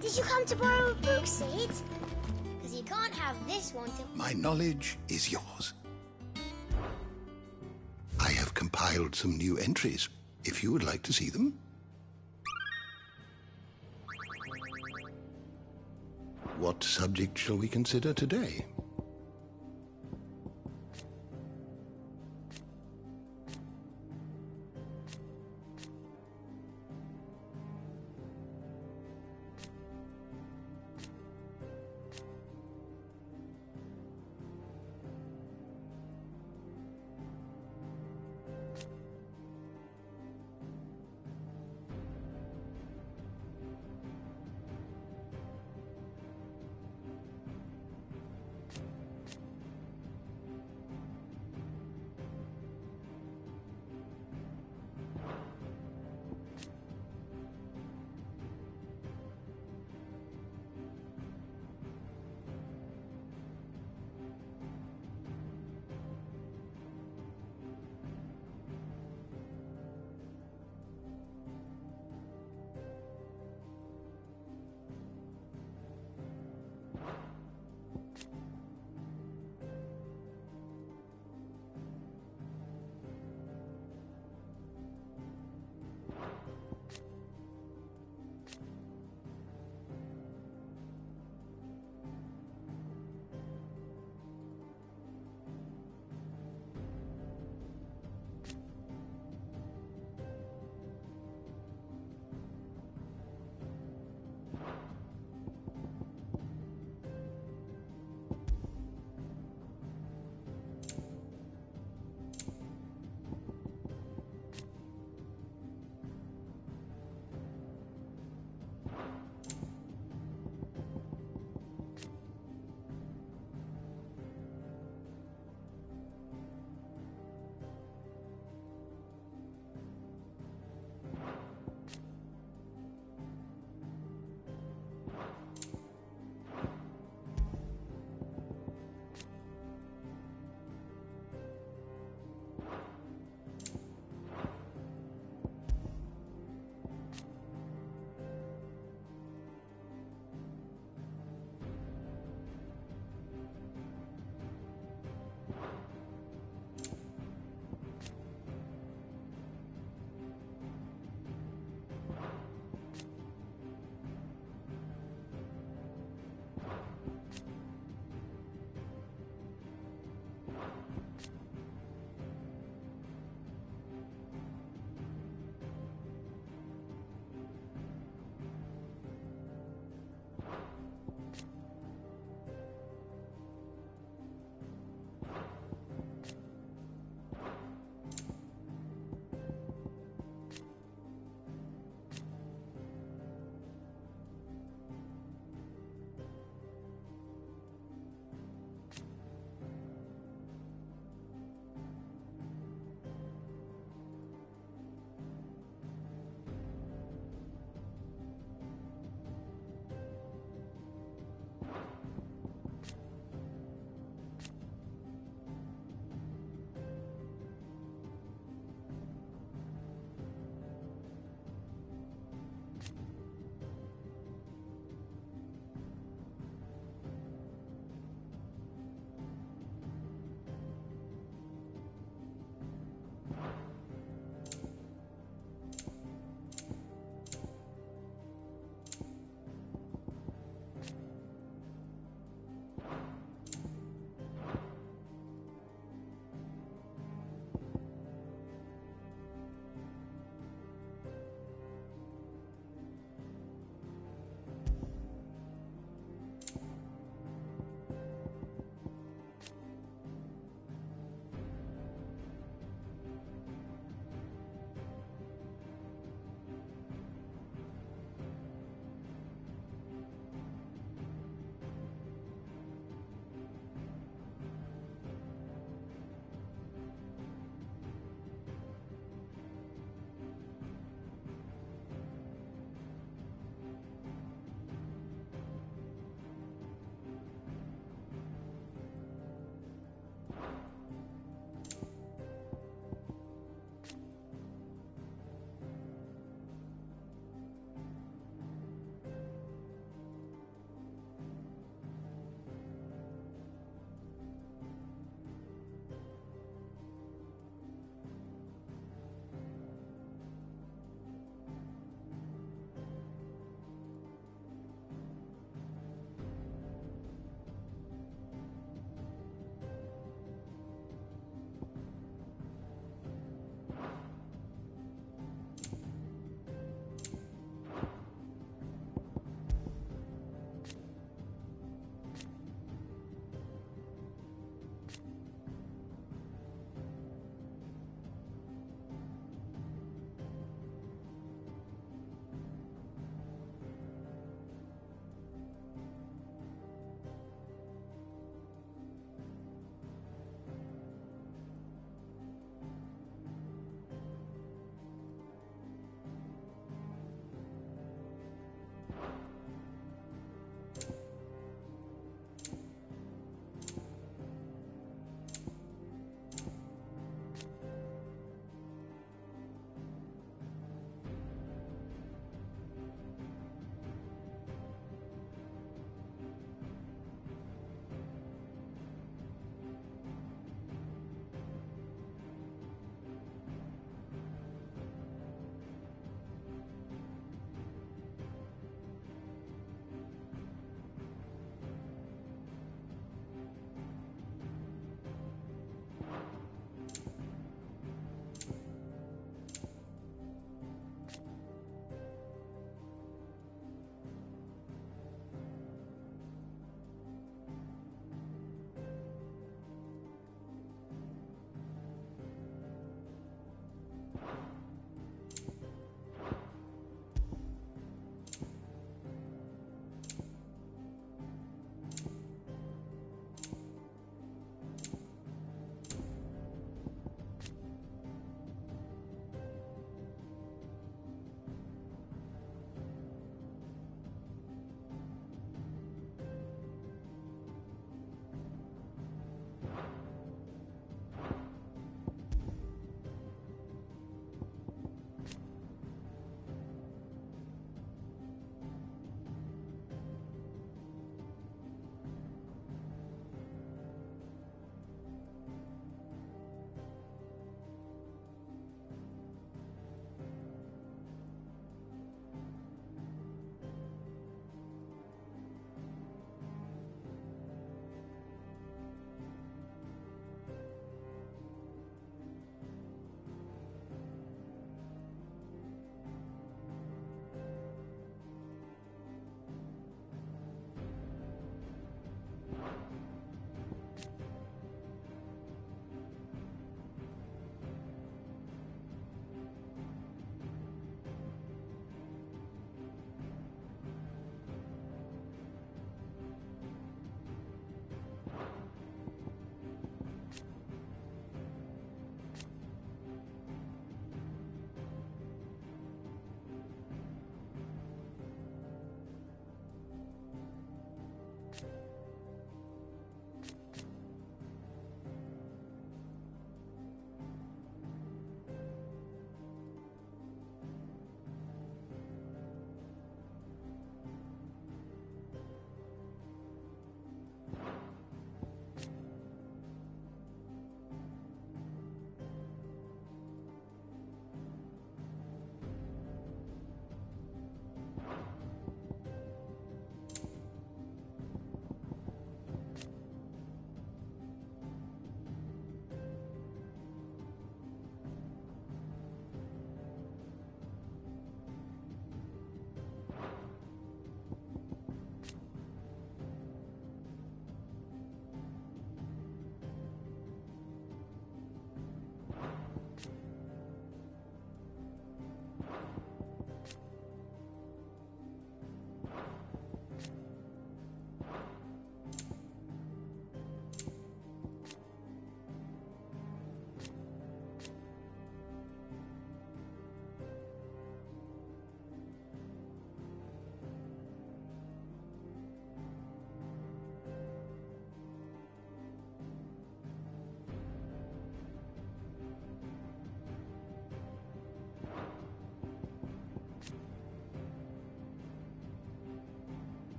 Did you come to borrow a book, Sid? Because you can't have this one till... My knowledge is yours. I have compiled some new entries, if you would like to see them. What subject shall we consider today?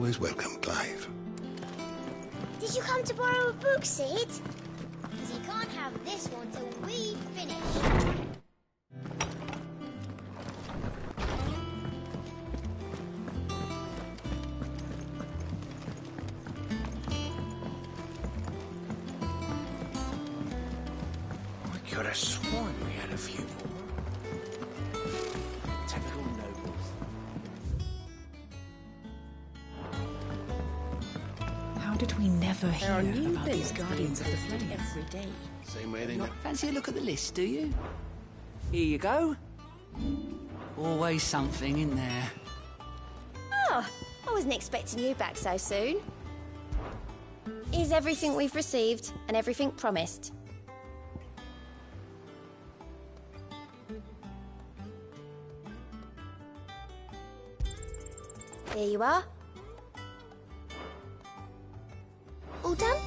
always welcome, Clive. Did you come to borrow a book, Sid? Because you can't have this one till we finish. I could have sworn we had a few more. Typical nobles. How did we never hear about these guardians of the flame? Every day. Same way they Not fancy a look at the list, do you? Here you go. Always something in there. Oh, I wasn't expecting you back so soon. Is everything we've received and everything promised? Here you are. All done?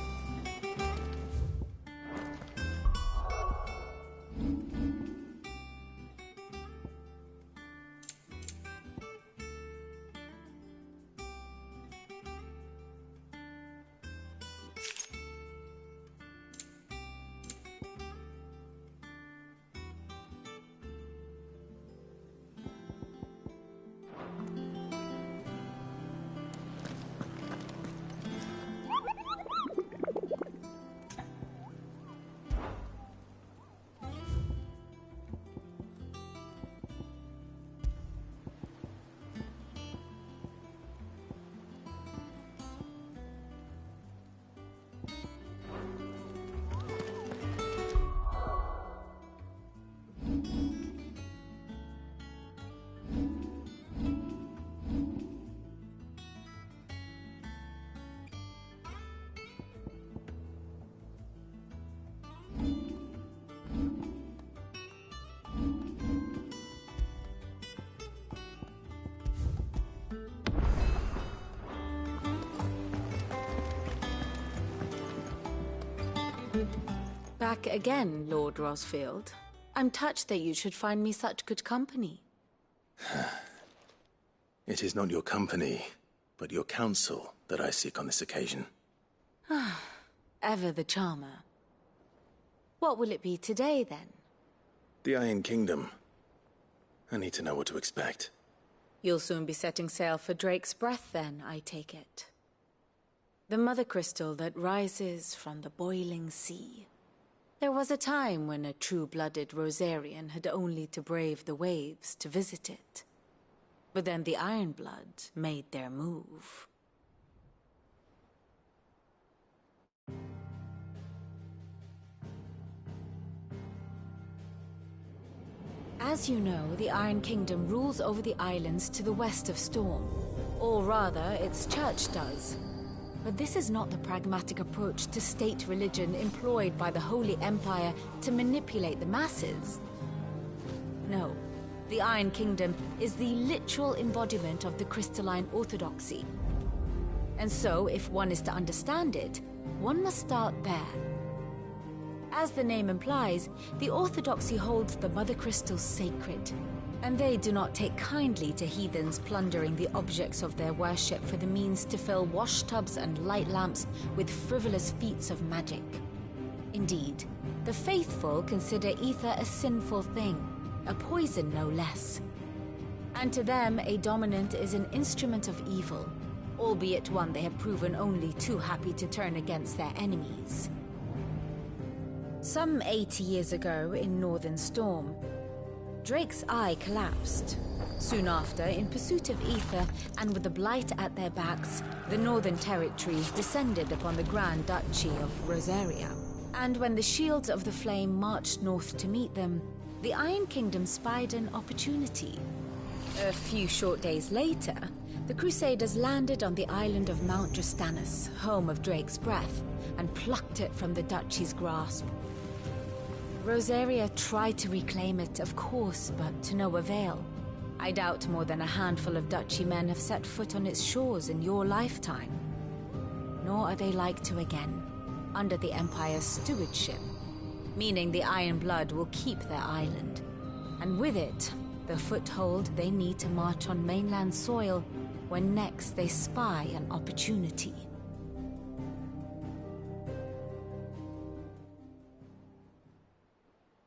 Back again, Lord Rosfield. I'm touched that you should find me such good company. It is not your company, but your counsel that I seek on this occasion. Ever the charmer. What will it be today, then? The Iron Kingdom. I need to know what to expect. You'll soon be setting sail for Drake's Breath, then, I take it. The mother crystal that rises from the boiling sea. There was a time when a true-blooded Rosarian had only to brave the waves to visit it. But then the Ironblood made their move. As you know, the Iron Kingdom rules over the islands to the west of Storm. Or rather, its church does. But this is not the pragmatic approach to state religion employed by the Holy Empire to manipulate the masses. No, the Iron Kingdom is the literal embodiment of the crystalline orthodoxy. And so, if one is to understand it, one must start there. As the name implies, the orthodoxy holds the Mother Crystals sacred, and they do not take kindly to heathens plundering the objects of their worship for the means to fill washtubs and light lamps with frivolous feats of magic. Indeed, the faithful consider ether a sinful thing, a poison no less. And to them, a dominant is an instrument of evil, albeit one they have proven only too happy to turn against their enemies. Some 80 years ago in Northern Storm, Drake's eye collapsed. Soon after, in pursuit of ether and with the blight at their backs, the Northern Territories descended upon the Grand Duchy of Rosaria. And when the Shields of the Flame marched north to meet them, the Iron Kingdom spied an opportunity. A few short days later, the Crusaders landed on the island of Mount Drastanus, home of Drake's Breath, and plucked it from the Duchy's grasp. Rosaria tried to reclaim it, of course, but to no avail. I doubt more than a handful of Duchy men have set foot on its shores in your lifetime. Nor are they like to again, under the Empire's stewardship, meaning the Iron Blood will keep their island, and with it, the foothold they need to march on mainland soil when next they spy an opportunity.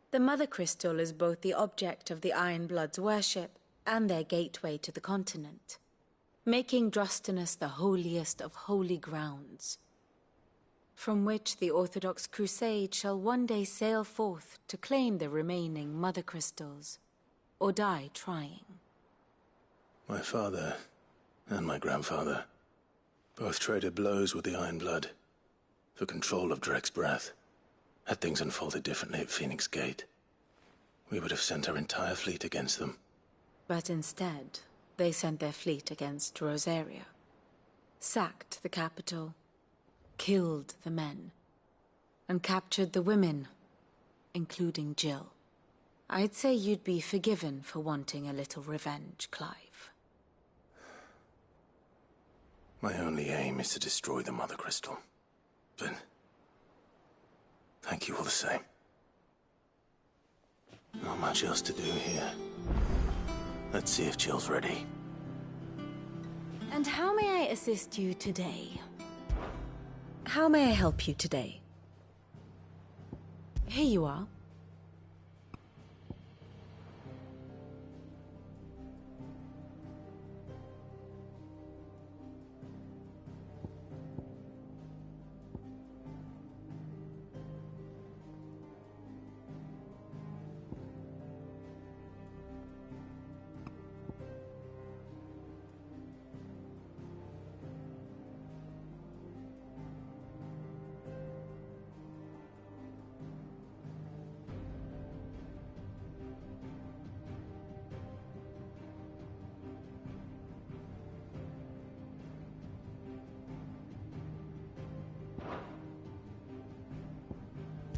The Mother Crystal is both the object of the Ironbloods' worship and their gateway to the continent, making Drustinus the holiest of holy grounds, from which the Orthodox Crusade shall one day sail forth to claim the remaining Mother Crystals, or die trying. My father and my grandfather both traded blows with the Ironblood for control of Drake's breath. Had things unfolded differently at Phoenix Gate, we would have sent our entire fleet against them. But instead, they sent their fleet against Rosaria, sacked the capital, killed the men, and captured the women, including Jill. I'd say you'd be forgiven for wanting a little revenge, Clive. My only aim is to destroy the Mother Crystal. But thank you all the same. Not much else to do here. Let's see if Jill's ready. And how may I assist you today? How may I help you today? Here you are.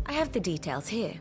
I have the details here.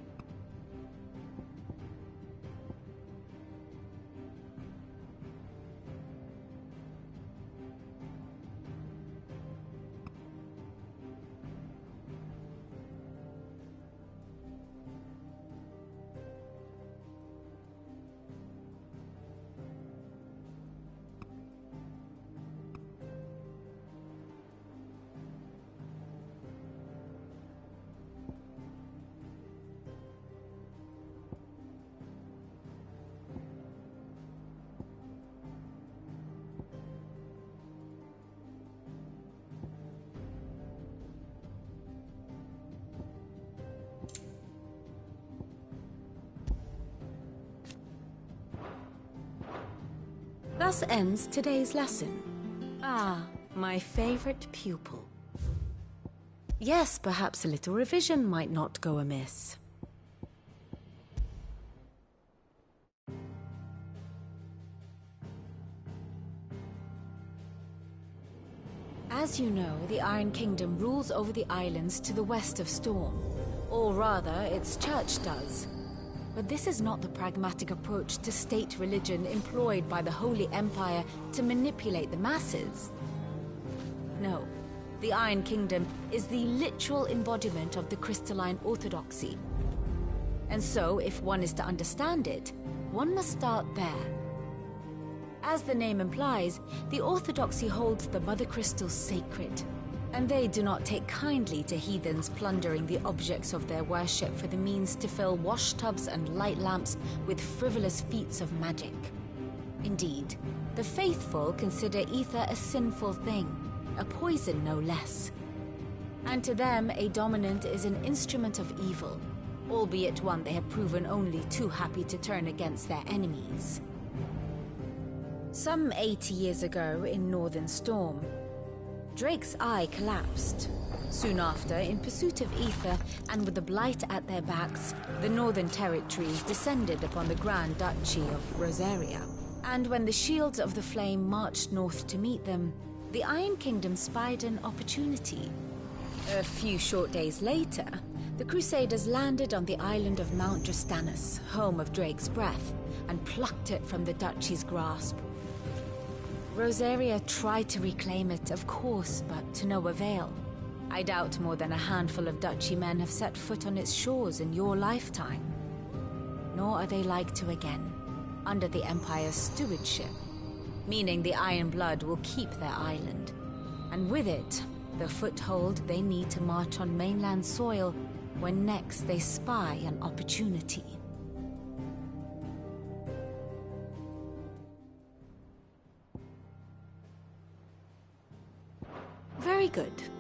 Thus ends today's lesson. Ah, my favorite pupil. Yes, perhaps a little revision might not go amiss. As you know, the Iron Kingdom rules over the islands to the west of Storm. Or rather, its church does. But this is not the pragmatic approach to state religion employed by the Holy Empire to manipulate the masses. No, the Iron Kingdom is the literal embodiment of the crystalline orthodoxy. And so, if one is to understand it, one must start there. As the name implies, the orthodoxy holds the Mother Crystals sacred, and they do not take kindly to heathens plundering the objects of their worship for the means to fill washtubs and light lamps with frivolous feats of magic. Indeed, the faithful consider ether a sinful thing, a poison no less. And to them, a dominant is an instrument of evil, albeit one they have proven only too happy to turn against their enemies. Some 80 years ago in Northern Storm, Drake's eye collapsed. Soon after, in pursuit of ether and with the Blight at their backs, the Northern Territories descended upon the Grand Duchy of Rosaria. And when the Shields of the Flame marched north to meet them, the Iron Kingdom spied an opportunity. A few short days later, the Crusaders landed on the island of Mount Drastanus, home of Drake's breath, and plucked it from the Duchy's grasp. Rosaria tried to reclaim it, of course, but to no avail. I doubt more than a handful of Duchy men have set foot on its shores in your lifetime. Nor are they like to again, under the Empire's stewardship. meaning the Iron Blood will keep their island. And with it, the foothold they need to march on mainland soil when next they spy an opportunity. Very good.